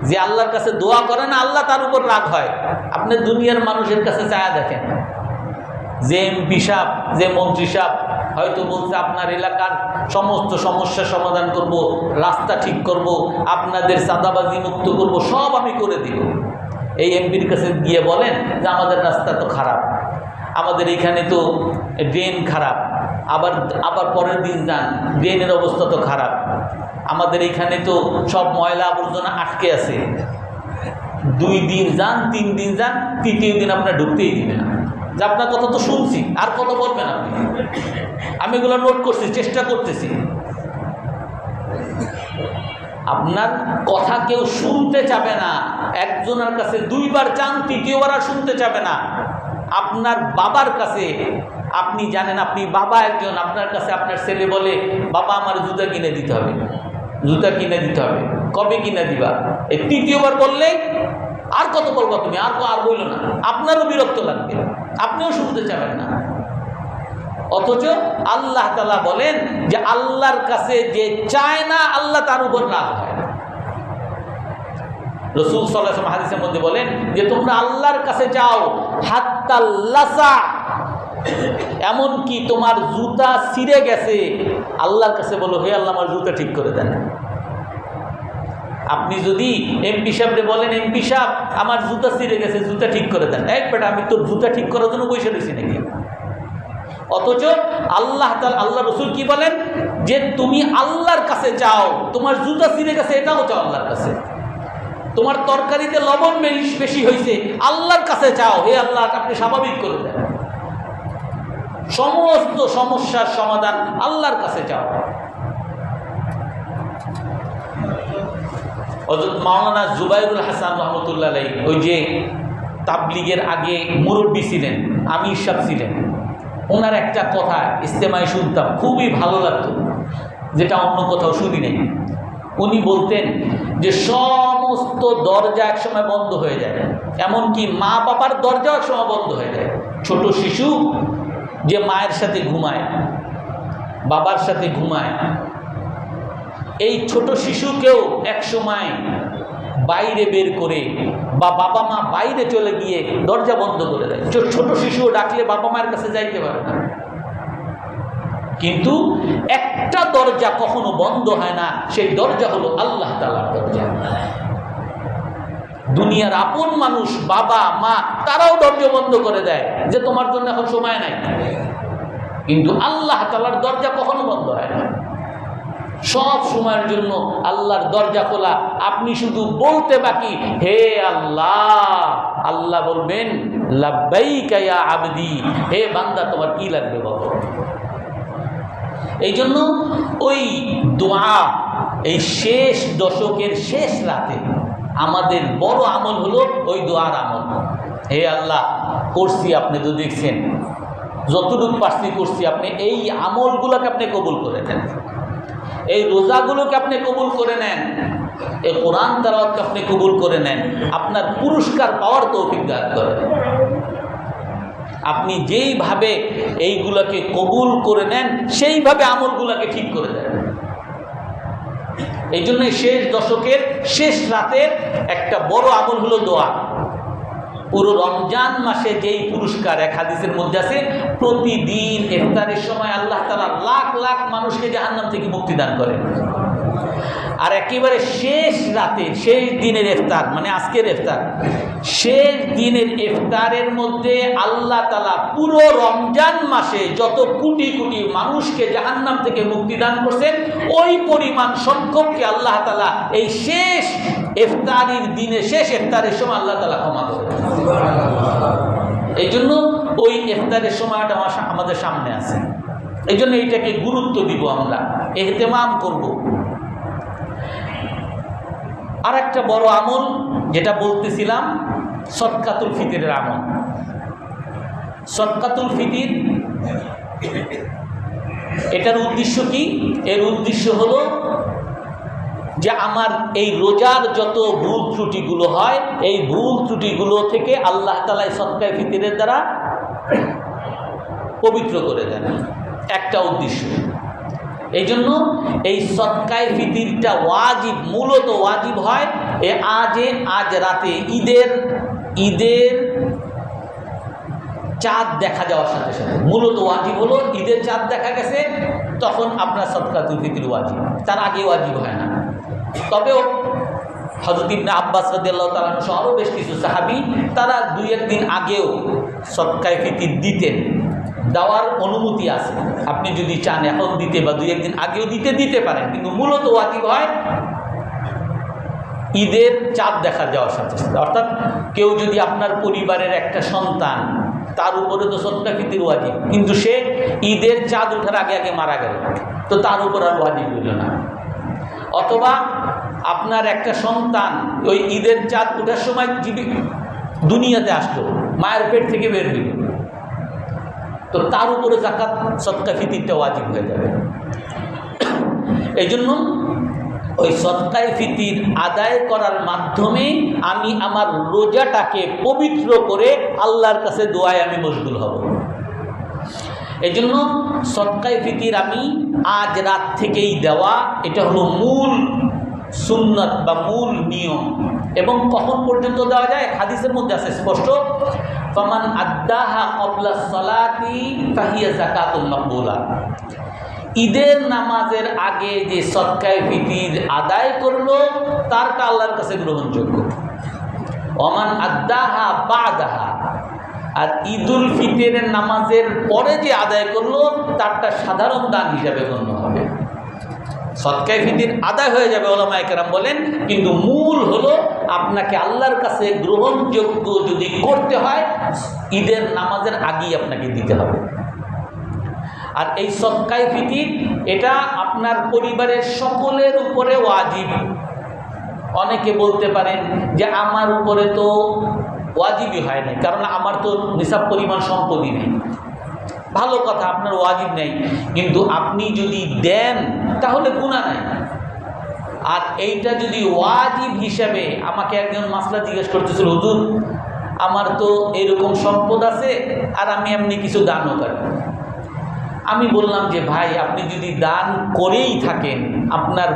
যে আল্লাহর কাছে দোয়া করে না আল্লাহ তার উপর রাগ হয়। আপনি দুনিয়ার মানুষের কাছে চায়া দেখেন, যে এমপি সাহেব, যে মন্ত্রী সাহেব হয়তো বলছে আপনার এলাকার সমস্ত সমস্যার সমাধান করব, রাস্তা ঠিক করব, আপনাদের চাঁদাবাজি মুক্ত করব, সব আমি করে দিব। এই এমপির কাছে গিয়ে বলেন যে আমাদের রাস্তা তো খারাপ, আমাদের এখানে তো ড্রেন খারাপ, আবার পরের দিন যান ড্রেনের অবস্থা তো খারাপ, আমাদের এখানে তো সব ময়লা আবর্জনা আটকে আছে। 2 দিন যান, 3 দিন যান, তৃতীয় দিন আপনার ঢুকতেই দিবে না। যে আপনার কথা তো শুনছি, আর কত বলবেন আপনি? আমি এগুলো নোট করছি, চেষ্টা করতেছি। আপনার কথা কেউ শুনতে চাবে না। একজনের কাছে 2 বার চান, 3য়বার আর শুনতে চাবে না। আপনার বাবার কাছে, আপনি জানেন আপনি বাবা একজন, আপনার কাছে আপনার ছেলে বলে বাবা আমার জুতা কিনে দিতে হবে, জুতা কিনে দিতে হবে, কবে কিনে দিবা? এই 3য়বার বললে আর কত বলবা তুমি, আর বললো না, আপনারও বিরক্ত লাগবে, আপনিও শুনতে চাবেন না। অথচ আল্লাহ তাআলা বলেন যে আল্লাহর কাছে যে চায় না আল্লাহ তার উপর রাগ হয়। রাসূল সাল্লাল্লাহু আলাইহি ওয়াসাল্লাম হাদিসের মধ্যে বলেন যে তোমরা আল্লাহর কাছে চাও হাত্তা লাসা, এমন কি তোমার জুতা ছিঁড়ে গেছে, আল্লাহর কাছে বলো হে আল্লাহ আমার জুতা ঠিক করে দেন। আপনি যদি এমপি সাহেবরে বলেন এমপি সাহেব আমার জুতা ছিঁড়ে গেছে, জুতা ঠিক করে দেন, এক বেটা আমি তোর জুতা ঠিক করার জন্য বসে রয়েছি নাকি? অথচ আল্লাহ রসুল কি বলেন যে তুমি আল্লাহর কাছে চাও, তোমার জুতা ছিঁড়ে গেছে এটাও চাও আল্লাহর কাছে, তোমার তরকারিতে লবণ বেশি হয়েছে আল্লাহর কাছে চাও, হে আল্লাহ আপনি স্বাভাবিক করে দেন। সমস্ত সমস্যার সমাধান আল্লাহর কাছে চাও। হযরত মাওলানা জুবাইরুল হাসান রহমতুল্লাহ আলাইহি, ওই যে তাবলীগের আগে মুরব্বী ছিলেন, আমির সাহেব ছিলেন, ওনার একটা কথা ইস্তেমায় শুনতাম, খুবই ভালো লাগতো, যেটা অন্য কোথাও শুনি নাই। উনি বলতেন যে সমস্ত দরজা একসময় বন্ধ হয়ে যায়, এমনকি মা বাবার দরজাও একসময় বন্ধ হয়ে যায়। ছোট শিশু যে মায়ের সাথে ঘুমায়, বাবার সাথে ঘুমায়, এই ছোট শিশুকেও একসময় বাইরে বের করে বা বাবা মা বাইরে চলে গিয়ে দরজা বন্ধ করে দেয়। ছোট শিশুও ডাকলে বাবা মায়ের কাছে যাইতে পারে না। কিন্তু একটা দরজা কখনো বন্ধ হয় না, সেই দরজা হলো আল্লাহ তাআলার দরজা। দুনিয়ার আপন মানুষ বাবা মা তারাও দরজা বন্ধ করে দেয় যে তোমার জন্য এখন সময় নাই, কিন্তু আল্লাহ তাআলার দরজা কখনো বন্ধ হয় না, সব সময়ের জন্য আল্লাহর দরজা খোলা। আপনি শুধু বলতে বাকি হে আল্লাহ, আল্লাহ বলবেন লাব্বাইকা ইয়া আবদি, হে বান্দা তোমার কি লাগবে বলো। এই জন্য ওই দোয়া, এই শেষ দশকের শেষ রাতে আমাদের বড় আমল হলো ওই দোয়ার আমল। হে আল্লাহ, করছি, আপনি তো দেখছেন, যতটুকু পারছি করছি, আপনি এই আমলগুলোকে আপনি কবুল করে নেন, এই রোজাগুলোকে আপনি কবুল করে নেন, এই কোরআন তেলাওয়াতকে আপনি কবুল করে নেন, আপনার পুরস্কার পাওয়ার তৌফিক দান করেন। আপনি যেইভাবে এইগুলোকে কবুল করে নেন সেইভাবে আমলগুলোকে ঠিক করে দেন। এই জন্যই শেষ দশকের শেষ রাতের একটা বড় আমল হলো দোয়া। পুরো রমজান মাসে যেই পুরস্কার, এক হাদিসের মধ্যে আছে, প্রতিদিন ইফতারের সময় আল্লাহ তাআলা লাখ লাখ মানুষকে জাহান্নাম থেকে মুক্তি দান করেন। আর একেবারে শেষ রাতে, শেষ দিনের ইফতার, মানে আজকের ইফতার, শেষ দিনের ইফতারের মধ্যে আল্লাহ তাআলা পুরো রমজান মাসে যত কোটি কোটি মানুষকে জাহান্নাম থেকে মুক্তি দান করছেন, ওই পরিমাণ সংখ্যককে আল্লাহ তাআলা এই শেষ ইফতারির দিনে, শেষ ইফতারের সময় আল্লাহ তাআলা ক্ষমা করেন। এই জন্য ওই ইফতারের সময়টা আমাদের সামনে আছে। এই জন্য এইটাকে গুরুত্ব দিব, আমরা ইহতেমাম করব। আর একটা বড় আমল যেটা বলতেছিলাম, সদকাতুল ফিতরের আমল। সদকাতুল ফিতর, এটার উদ্দেশ্য কি? এর উদ্দেশ্য হলো যে আমার এই রোজার যত ভুল ত্রুটিগুলো হয়, এই ভুল ত্রুটিগুলো থেকে আল্লাহ তাআলা সদকায়ে ফিতরের দ্বারা পবিত্র করে দেন, একটা উদ্দেশ্য। এই জন্য এই সদকায়ে ফিতরটা ওয়াজিব, মূলত ওয়াজিব হয় আজ রাতে ঈদের চাঁদ দেখা যাওয়ার সাথে সাথে। মূলত ওয়াজিব হলো ঈদের চাঁদ দেখা গেছে, তখন আপনার সদকাতুল ফিতর ওয়াজিব, তার আগে ওয়াজিব হয় না। তবেও হযরত ইবনে আব্বাস রাদিয়াল্লাহু তাআলা সহ আরও বেশ কিছু সাহাবী, তারা 2-1 দিন আগেও সদকায়ে ফিতর দিতেন, দেওয়ার অনুমতি আছে। আপনি যদি চান এখন দিতে বা 2-1 দিন আগেও দিতে পারেন, কিন্তু মূলত ওয়াজিব হয় ঈদের চাঁদ দেখা যাওয়ার সাথে সাথে। অর্থাৎ কেউ যদি আপনার পরিবারের একটা সন্তান, তার উপরে তো সদকায়ে ফিতর ওয়াজিব, কিন্তু সে ঈদের চাঁদ ওঠার আগে আগে মারা গেল, তো তার উপর আর ওয়াজিব হইল না। অথবা আপনার একটা সন্তান ওই ঈদের চাঁদ ওঠার সময় দুনিয়াতে আসলো, মায়ের পেট থেকে বের হইল, তো তার উপরে যাকাত সদকায়ে ফিতরটা ওয়াজিব হয়ে যাবে। এই জন্য ওই সদকায়ে ফিতর আদায় করার মাধ্যমে আমি আমার রোজাটাকে পবিত্র করে আল্লাহর কাছে দোয়ায় আমি মশগুল হব। এই জন্য সদকায়ে ফিতর আমি আজ রাত থেকেই দেওয়া, এটা হলো মূল সুন্নাত বা মূল নিয়ম। এবং কখন পর্যন্ত দেওয়া যায়? হাদিসের মধ্যে আছে স্পষ্ট, ফামান আদ্দাহা ক্বাবলা সালাতি ফাহিয়া যাকাতুল মাকবুলা। ঈদের নামাজের আগে যে সদকায়ে ফিতর আদায় করলো, তারটা আল্লাহর কাছে গ্রহণযোগ্য। ওমান আদ্দাহা বাদাহা, আর ঈদুল ফিতরের নামাজের পরে যে আদায় করলো, তারটা সাধারণ দান হিসাবে গণ্য হবে। সদকায়ে ফিতর আদায় হয়ে যাবে, ওলামায়ে কেরাম বলেন, কিন্তু মূল হলো আপনাকে আল্লাহর কাছে গ্রহণযোগ্য যদি করতে হয়, ঈদের নামাজের আগেই আপনাকে দিতে হবে। আর এই সদকায়ে ফিতর এটা আপনার পরিবারের সকলের উপরে ওয়াজিব। অনেকে বলতে পারেন যে আমার উপরে তো ওয়াজিবই হয় নাই, কারণ আমার তো নিসাব পরিমাণ সম্পত্তি নেই। ভালো কথা, আপনার ওয়াজিব নেই, কিন্তু আপনি যদি দেন তাহলে গুনাহ নাই। আর এইটা যদি ওয়াজিব হিসাবে, আমাকে একজন মাসলা জিজ্ঞেস করতেছিল, হুজুর আমার তো এরকম সম্পদ আছে আর আমি এমনি কিছু দানও করি। আমি বললাম যে ভাই, আপনি যদি দান করেই থাকেন, আপনার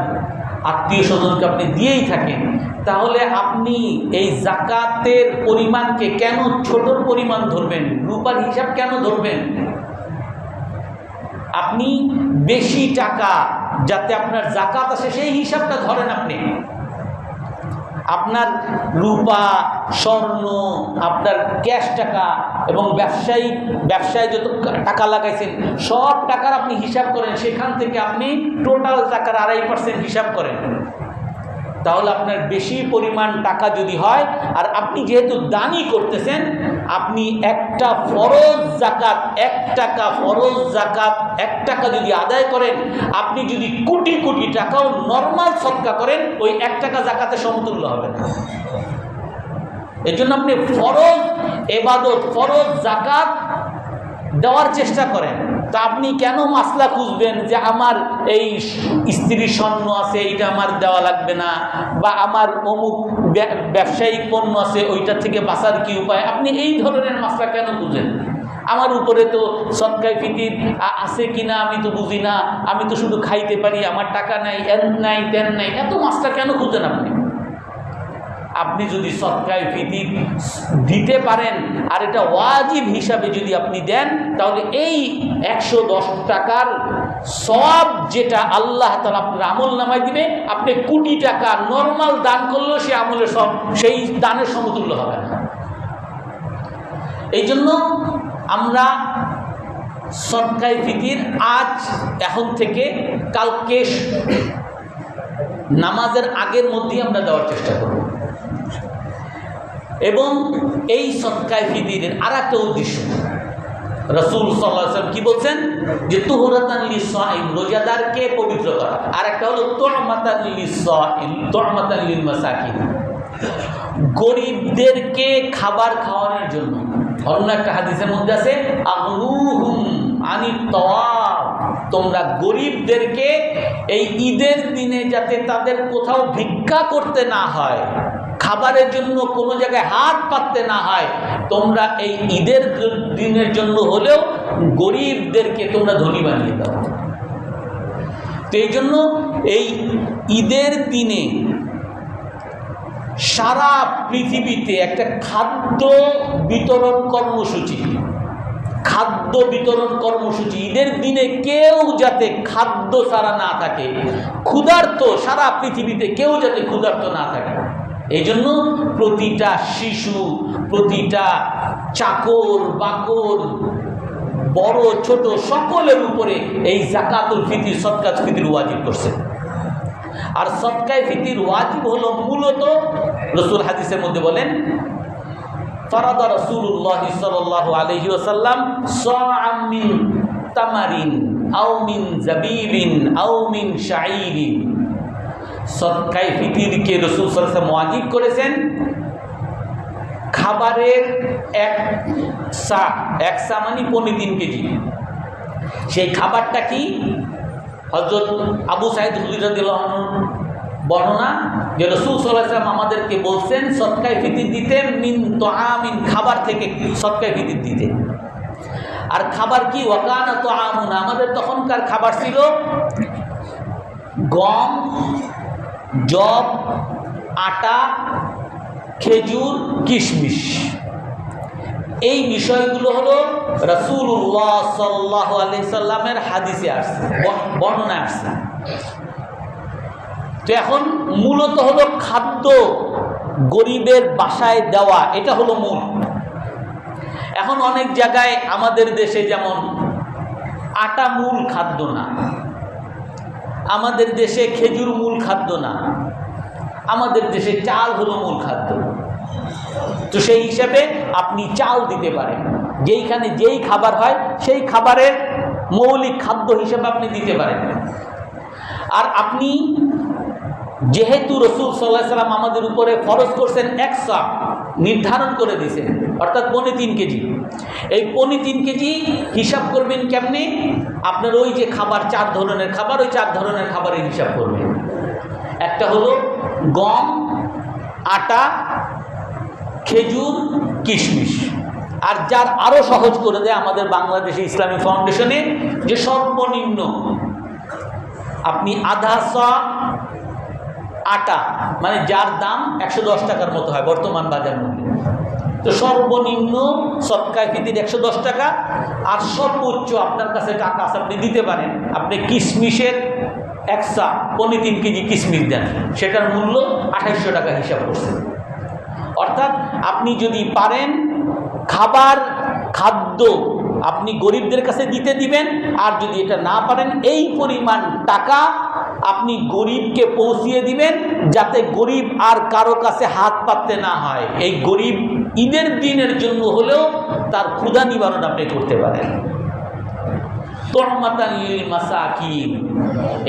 আত্মীয় স্বজনকে আপনি দিয়েই থাকেন, তাহলে আপনি এই যাকাতের পরিমাণকে কেন ছোটর পরিমাণ ধরবেন, রূপার হিসাব কেন ধরবেন? আপনি বেশি টাকা যাতে আপনার যাকাত আসে সেই হিসাবটা ধরেন। আপনি আপনার রূপা, স্বর্ণ, আপনার ক্যাশ টাকা এবং ব্যবসায় যত টাকা লাগাইছেন সব টাকার আপনি হিসাব করেন, সেখান থেকে আপনি টোটাল টাকার 2.5% হিসাব করেন। তাহলে আপনার বেশি পরিমাণ টাকা যদি হয়, আর আপনি যেহেতু দানই করতেছেন, আপনি একটা ফরজ জাকাত, 1 টাকা ফরজ জাকাত 1 টাকা যদি আদায় করেন, আপনি যদি কোটি কোটি টাকাও নর্মাল সদকা করেন, ওই 1 টাকা জাকাতের সমতুল্য হবে না। এর জন্য আপনি ফরজ ইবাদত, ফরজ, যাকাত দেওয়ার চেষ্টা করেন। তা আপনি কেন মাসলা খুঁজবেন যে আমার এই স্ত্রীর স্বর্ণ আছে, এইটা আমার দেওয়া লাগবে না, বা আমার অমুক ব্যবসায়িক পণ্য আছে, ওইটা থেকে বাঁচার কি উপায়? আপনি এই ধরনের মাসলা কেন খুঁজেন? আমার উপরে তো সদকায়ে ফিতির আছে কিনা আমি তো বুঝি না, আমি তো শুধু খাইতে পারি, আমার টাকা নাই, এন নাই, তেন নাই, এত মাসলা কেন খুঁজেন আপনি? আপনি যদি সদকায়ে ফিতির দিতে পারেন আর এটা ওয়াজিব হিসাবে যদি আপনি দেন, তাহলে এই 110 টাকার সওয়াব যেটা আল্লাহ তাআলা আপনার আমল নামায় দিবে, আপনি কোটি টাকা নরমাল দান করলেও সে আমলের সব সেই দানের সমতুল্য হবে না। এই জন্য আমরা সদকায়ে ফিতির আজ এখন থেকে কালকে নামাজের আগের মধ্যেই আমরা দেওয়ার চেষ্টা করব। এবং এই সদকায়ে ফিতিরের আর একটা উদ্দেশ্য, রাসূল সাল্লাল্লাহু আলাইহি ওয়াসাল্লাম কি বলছেন যে তুহরাতান লিস-সাইম, রোজাদারকে পবিত্র করা। আর একটা হলো তু'মাতান লিস-সাইম, তু'মাতান লিল মাসাকিন, গরিবদেরকে খাবার খাওয়ানোর জন্য। অন্য একটা হাদিসের মধ্যে আছে আগনুহুম আনিত তাওয়াব, তোমরা গরিবদেরকে এই ঈদের দিনে যাতে তাদের কোথাও ভিক্ষা করতে না হয়, খাবারের জন্য কোনো জায়গায় হাত পাততে না হয়, তোমরা এই ঈদের দিনের জন্য হলেও গরিবদেরকে তোমরা ধনী বানিয়ে দাও। তো এই জন্য এই ঈদের দিনে সারা পৃথিবীতে একটা খাদ্য বিতরণ কর্মসূচি, ঈদের দিনে কেউ যাতে খাদ্য ছাড়া না থাকে, ক্ষুধার্ত, সারা পৃথিবীতে কেউ যাতে ক্ষুধার্ত না থাকে, এই জন্য প্রতিটা শিশু, প্রতিটা চাকর বাকর, বড় ছোট সকলের উপরে এই যাকাতুল ফিতর, সদকাতুল ফিতর ওয়াজিব করছে। আর সদকায়ে ফিতর ওয়াজিব হলো মূলত, রাসূল হাদিসের মধ্যে বলেন ফারাদা রাসূলুল্লাহ সাল্লাল্লাহু আলাইহি ওয়াসাল্লাম সাআম মিন তামারিন আও মিন জাবিবিন আও মিন শাঈরিন, সদকায়ে ফিতরকে রাসূল সাল্লাল্লাহু আলাইহি ওয়াসাল্লাম ওয়াজিব করেছেন খাবারের এক সা মানে 3 কেজি। সেই খাবারটা কি? হযরত আবু সাঈদ খুদরী রাদিয়াল্লাহু আনহু বর্ণনা যে রাসূল সাল্লাল্লাহু আলাইহি ওয়াসাল্লাম আমাদেরকে বলছেন সদকায়ে ফিতর দিতে, মিন তুআমিন, খাবার থেকে সদকায়ে ফিতর দিতে। আর খাবার কি? ওয়াকানা তুআমুনা, আমাদের তখনকার খাবার ছিল গম, জব, আটা, খেজুর, কিশমিশ। এই বিষয়গুলো হলো রাসূলুল্লাহ সাল্লাল্লাহু আলাইহি সাল্লামের হাদিসে আসছে, বর্ণনায় আসছে। তো এখন মূলত হলো খাদ্য গরিবের বাসায় দেওয়া, এটা হলো মূল। এখন অনেক জায়গায় আমাদের দেশে যেমন আটা মূল খাদ্য না, আমাদের দেশে খেজুর মূল খাদ্য না, আমাদের দেশে চাল হলো মূল খাদ্য। তো সেই হিসাবে আপনি চাল দিতে পারেন, যেইখানে যেই খাবার হয় সেই খাবারের মৌলিক খাদ্য হিসেবে আপনি দিতে পারেন। আর আপনি যেহেতু রাসূল সাল্লাল্লাহু আলাইহি ওয়াসাল্লাম আমাদের উপরে ফরজ করছেন একসা নির্ধারণ করে দিয়েছেন, অর্থাৎ 3.25 কেজি। এই 3.25 কেজি হিসাব করবেন কেমনে? আপনার ওই যে খাবার 4 ধরনের খাবার, ওই 4 ধরনের খাবারের হিসাব করবেন। একটা হলো গম, আটা, খেজুর, কিশমিশ। আর যার আরো সহজ করে দেয় আমাদের বাংলাদেশে ইসলামী ফাউন্ডেশনে, যে সর্বনিম্ন আপনি আধা সা আটা, মানে যার দাম 110 টাকার মতো হয় বর্তমান বাজার মূল্যে, তো সর্বনিম্ন সদকায়ে ফিতর 110 টাকা। আর সর্বোচ্চ আপনার কাছে টাকা আছে, আপনি দিতে পারেন, আপনি কিশমিশের 1 সা 3.25 কেজি কিশমিশ দেন, সেটার মূল্য 2800 টাকা হিসাব করছে। অর্থাৎ আপনি যদি পারেন খাদ্য আপনি গরিবদের কাছে দিতে দিবেন, আর যদি এটা না পারেন এই পরিমাণ টাকা আপনি গরিবকে পৌঁছিয়ে দিবেন, যাতে গরিব আর কারো কাছে হাত পাততে না হয়। এই গরিব ঈদের দিনের জন্য হলেও তার ক্ষুধা নিবারণ আপনি করতে পারেন। তু'মাতান লিল মাসাকিন,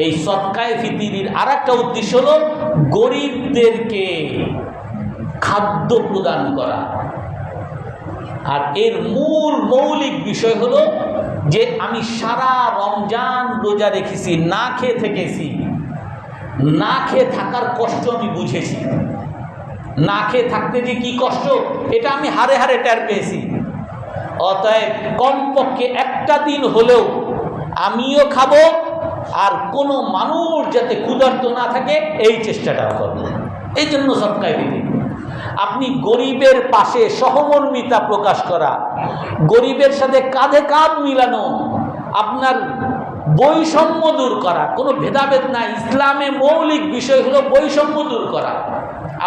এই সদকায়ে ফিতরের আরেকটা উদ্দেশ্য হলো গরিবদেরকে খাদ্য প্রদান করা। আর এর মূল মৌলিক বিষয় হলো যে আমি সারা রমজান রোজা রেখেছি, না খেয়ে থেকেছি, না খেয়ে থাকার কষ্ট আমি বুঝেছি, না খেয়ে থাকতে যে কি কষ্ট এটা আমি হারে হারে টের পেয়েছি। অতএব কমপক্ষে একটা দিন হলেও আমিও খাবো আর কোনো মানুষ যাতে ক্ষুধার্ত না থাকে এই চেষ্টাটা করবো। এই জন্য সদকায়ে ফিতর। আপনি গরিবের পাশে সহমর্মিতা প্রকাশ করা, গরিবের সাথে কাঁধে কাঁধ মিলানো, আপনার বৈষম্য দূর করা, কোনো ভেদাভেদ না। ইসলামে মৌলিক বিষয় হলো বৈষম্য দূর করা।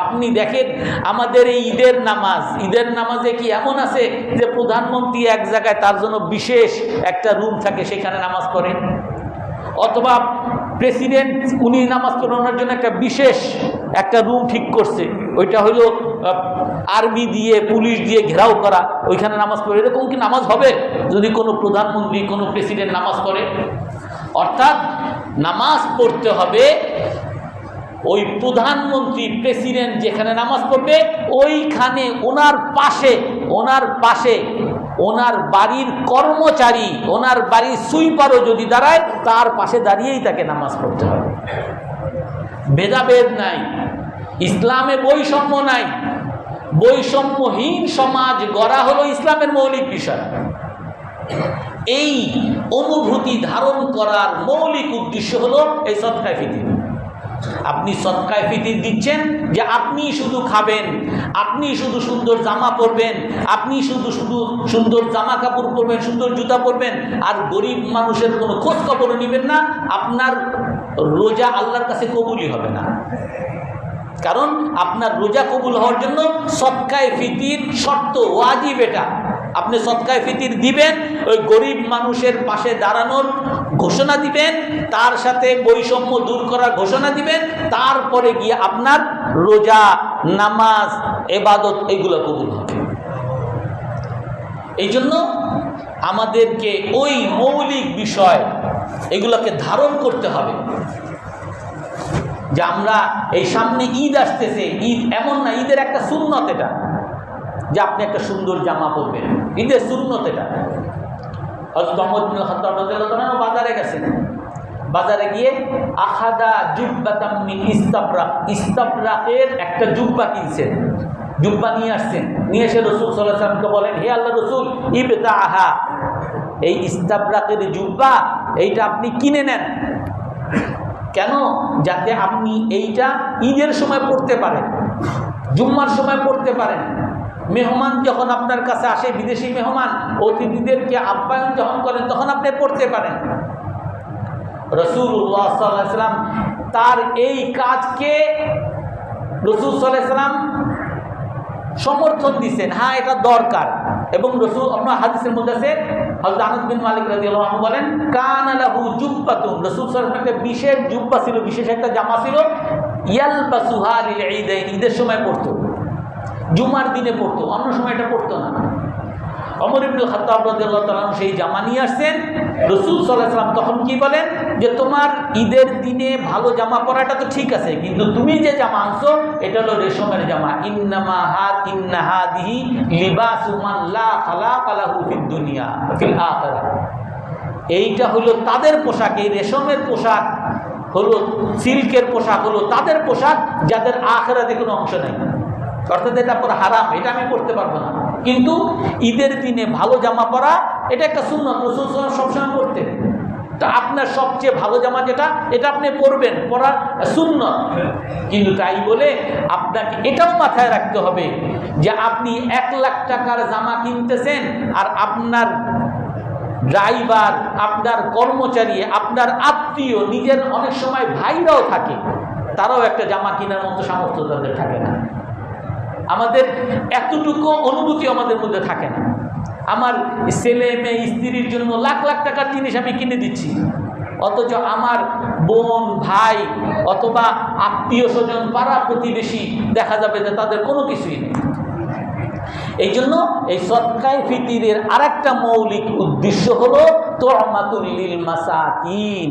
আপনি দেখেন আমাদের এই ঈদের নামাজে কি এমন আছে যে প্রধানমন্ত্রী এক জায়গায় তার জন্য বিশেষ একটা রুম থাকে, সেখানে নামাজ পড়ে, অথবা প্রেসিডেন্ট উনি নামাজ পড়ানোর জন্য একটা বিশেষ একটা রুম ঠিক করছে, ওইটা হলো আর্মি দিয়ে পুলিশ দিয়ে ঘেরাও করা, ওইখানে নামাজ পড়ে। এরকম কি নামাজ হবে যদি কোনো প্রধানমন্ত্রী কোনো প্রেসিডেন্ট নামাজ পড়ে? অর্থাৎ নামাজ পড়তে হবে ওই প্রধানমন্ত্রী প্রেসিডেন্ট যেখানে নামাজ পড়বে ওইখানে ওনার পাশে ওনার বাড়ির কর্মচারী, ওনার বাড়ির সুইপারও যদি দাঁড়ায় তার পাশে দাঁড়িয়েই তাকে নামাজ পড়তে হবে। ভেদাভেদ নাই, ইসলামে বৈষম্য নাই। বৈষম্যহীন সমাজ গড়া হলো ইসলামের মৌলিক বিষয়। এই অনুভূতি ধারণ করার মৌলিক উদ্দেশ্য হলো এই সদকায়ে ফিতর। আপনি সদকায়ে ফিতর দিচ্ছেন যে আপনি শুধু খাবেন, আপনি শুধু সুন্দর জামা পরবেন, আপনি শুধু সুন্দর জামা কাপড় পরবেন, সুন্দর জুতা পরবেন, আর গরিব মানুষের কোনো খোঁজ খবর নেবেন না। আপনার রোজা আল্লাহর কাছে কবুলই হবে না। কারণ আপনার রোজা কবুল হওয়ার জন্য সদকায়ে ফিতর শর্ত, ওয়াজিব। এটা আপনি সদকায়ে ফিতর দিবেন, ওই গরিব মানুষের পাশে দাঁড়ানোর ঘোষণা দিবেন, তার সাথে বৈষম্য দূর করার ঘোষণা দিবেন, তারপরে গিয়ে আপনার রোজা, নামাজ, ইবাদত এগুলো কবুল হবে। এই জন্য আমাদেরকে ওই মৌলিক বিষয় এগুলোকে ধারণ করতে হবে যে আমরা এই সামনে ঈদ আসতেছে, ঈদ এমন না, ঈদের একটা সুন্নত এটা যে আপনি একটা সুন্দর জামা পরবেন, ঈদের সুন্নত এটা। হযরত ওমর ইবনে খাত্তাব রাদিয়াল্লাহু তাআলা বাজারে গেছেন, বাজারে গিয়ে আখাদা জুব্বাতাম মিন ইস্তাবরাকের একটা জুব্বা কিনছেন, জুব্বা নিয়ে আসছেন, নিয়ে এসে রাসূল সাল্লাল্লাহু আলাইহি ওয়াসাল্লামকে বলেন, হে আল্লাহর রাসূল, ইবতাআহা, এই ইস্তাবরাকের জুব্বা এইটা আপনি কিনে নেন। কেন? যাতে আপনি এইটা ঈদের সময় পড়তে পারেন, জুম্মার সময় পড়তে পারেন। মেহমান যখন আপনার কাছে আসে, বিদেশি মেহমান, অতিথিদেরকে আপ্যায়ন যখন করেন তখন আপনি পড়তে পারেন। রাসূলুল্লাহ সাল্লাল্লাহু আলাইহি ওয়াসাল্লাম তার এই কাজকে রাসূল সাল্লাল্লাহু আলাইহি ওয়াসাল্লাম সমর্থন দিয়েছেন, হ্যাঁ এটা দরকার। এবং রাসূল আপনার হাদিসের মধ্যে আছে, হযরত আনাস বিন মালিক রাদিয়াল্লাহু আনহু বলেন, কানা লাহু জুব্বাতুন, রাসূল সাল্লাল্লাহু আলাইহি ওয়াসাল্লাম একটা বিশেষ জুব্বা ছিল, বিশেষ একটা জামা ছিল, ইয়ালবাসুহা লিল ঈদাইন, ঈদের সময় পড়তো, জুমার দিনে পড়তো, অন্য সময় এটা পড়তো না। ওমর ইবনে খাত্তাব রাদিয়াল্লাহু তাআলা সেই জামা নিয়ে আসছেন। রাসূল সাল্লাল্লাহু আলাইহি ওয়াসাল্লাম তখন কি বলেন যে তোমার ঈদের দিনে ভালো জামা পরাটা তো ঠিক আছে, কিন্তু তুমি যে জামা আনছো এটা হলো রেশমের জামা। ইন্না হাদিহি লিবাসু মান লা খালাকা লাহু ফিদ দুনিয়া ফিল আখিরাহ, এইটা হলো তাদের পোশাক, এই রেশমের পোশাক হলো, সিল্কের পোশাক হলো তাদের পোশাক যাদের আখিরাতে কোনো অংশ নেই। অর্থাৎ এটা পরা হারাম, এটা আমি পড়তে পারবো না। কিন্তু ঈদের দিনে ভালো জামা পরা এটা একটা সুন্নাত, রাসূল সাল্লাল্লাহু আলাইহি ওয়াসাল্লাম সবসময় পড়তেন। তা আপনার সবচেয়ে ভালো জামা যেটা, এটা আপনি পরবেন, পরা সুন্নাত। কিন্তু তাই বলে আপনাকে এটাও মাথায় রাখতে হবে যে আপনি 1 লাখ টাকার জামা কিনতেছেন আর আপনার ড্রাইভার, আপনার কর্মচারী, আপনার আত্মীয়, নিজের অনেক সময় ভাইরাও থাকে, তারাও একটা জামা কেনার মতো সামর্থ্য তাদের থাকে না। আমাদের এতটুকু অনুভূতি আমাদের মধ্যে থাকে না। আমার ছেলে মেয়ে স্ত্রীর জন্য লাখ লাখ টাকার জিনিস আমি কিনে দিচ্ছি, অথচ আমার বোন, ভাই অথবা আত্মীয় স্বজন, পাড়া প্রতিবেশী দেখা যাবে যে তাদের কোনো কিছুই নেই। এই জন্য এই সদকায়ে ফিতরের আরেকটা মৌলিক উদ্দেশ্য হলো তু'মাতুল লিল মাসাকিন,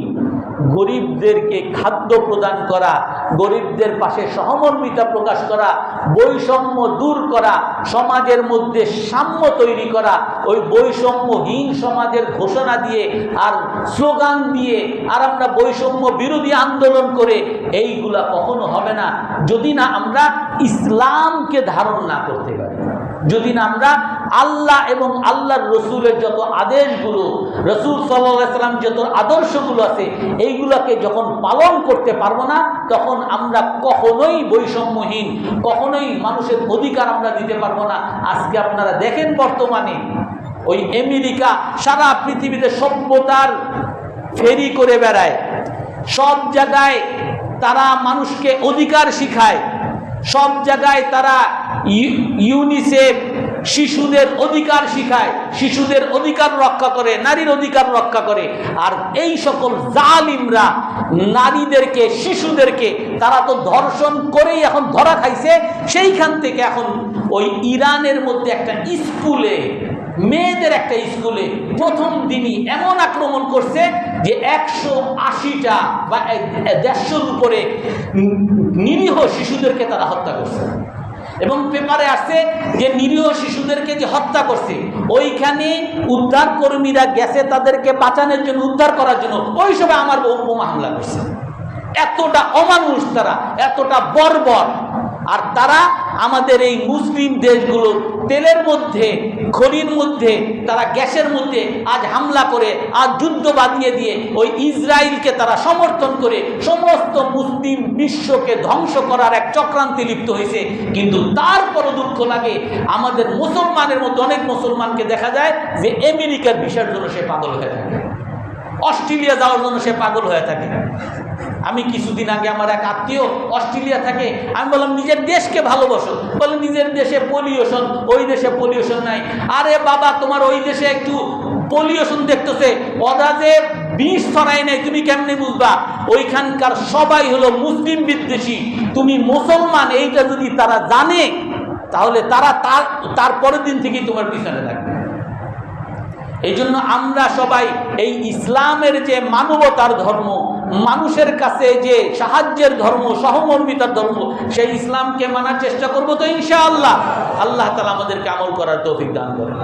গরিবদেরকে খাদ্য প্রদান করা। গরিবদের পাশে সহমর্মিতা প্রকাশ করা, বৈষম্য দূর করা, সমাজের মধ্যে সাম্য তৈরি করা, ওই বৈষম্যহীন সমাজের ঘোষণা দিয়ে আর স্লোগান দিয়ে আর আমরা বৈষম্য বিরোধী আন্দোলন করে এইগুলা কখনো হবে না যদি না আমরা ইসলামকে ধারণ না করতে পারি, যদি না আমরা আল্লাহ এবং আল্লাহর রসুলের যত আদেশগুলো, রসুল সাল্লাল্লাহু আলাইহি ওয়াসাল্লাম যত আদর্শগুলো আছে এইগুলোকে যখন পালন করতে পারবো না, তখন আমরা কখনোই বৈষম্যহীন, কখনোই মানুষের অধিকার আমরা দিতে পারবো না। আজকে আপনারা দেখেন বর্তমানে ওই আমেরিকা সারা পৃথিবীতে সভ্যতার ফেরি করে বেড়ায়, সব জায়গায় তারা মানুষকে অধিকার শিখায়, সব জায়গায় তারা ইউনিসেফ শিশুদের অধিকার শিখায়, শিশুদের অধিকার রক্ষা করে, নারীর অধিকার রক্ষা করে। আর এই সকল জালিমরা নারীদেরকে, শিশুদেরকে তারা তো ধর্ষণ করেই এখন ধরা খাইছে। সেইখান থেকে এখন ওই ইরানের মধ্যে একটা স্কুলে, মেয়েদের একটা স্কুলে প্রথম দিনই এমন আক্রমণ করছে যে 180টা বা 150-র উপরে নিরীহ শিশুদেরকে তারা হত্যা করছে। এবং পেপারে আসছে যে নিরীহ শিশুদেরকে যে হত্যা করছে, ওইখানে উদ্ধার কর্মীরা গেছে তাদেরকে বাঁচানোর জন্য, উদ্ধার করার জন্য, ওই সময় আমার বোমা হামলা করছে। এতটা অমানুষ তারা, এতটা বর্বর। আর তারা আমাদের এই মুসলিম দেশগুলো তেলের মধ্যে, খনির মধ্যে, তারা গ্যাসের মধ্যে আজ হামলা করে, আজ যুদ্ধ বাঁধিয়ে দিয়ে ওই ইসরায়েলকে তারা সমর্থন করে সমস্ত মুসলিম বিশ্বকে ধ্বংস করার এক চক্রান্তে লিপ্ত হয়েছে। কিন্তু তারপরও দুঃখ লাগে, আমাদের মুসলমানের মধ্যে অনেক মুসলমানকে দেখা যায় যে আমেরিকার ভিসার জন্য সে পাগল হয়ে থাকে, অস্ট্রেলিয়া যাওয়ার জন্য সে পাগল হয়ে থাকে। আমি কিছুদিন আগে আমার এক আত্মীয় অস্ট্রেলিয়া থাকে, আমি বললাম নিজের দেশকে ভালোবাসো, বলে নিজের দেশে পলিউশন, ওই দেশে পলিউশন নাই। আরে বাবা, তোমার ওই দেশে একটু পলিউশন দেখতেছে, ওরা যে বিষ ছড়াই নাই তুমি কেমনে বুঝবা? ওইখানকার সবাই হলো মুসলিম বিদ্বেষী, তুমি মুসলমান এইটা যদি তারা জানে তাহলে তারা তার পরের দিন থেকেই তোমার পিছনে থাকবে। এই জন্য আমরা সবাই এই ইসলামের যে মানবতার ধর্ম, মানুষের কাছে যে সাহায্যের ধর্ম, সহমর্মিতার ধর্ম, সেই ইসলামকে মানার চেষ্টা করব তো ইনশাআল্লাহ। আল্লাহ তাআলা আমাদেরকে আমল করার তৌফিক দান করেন।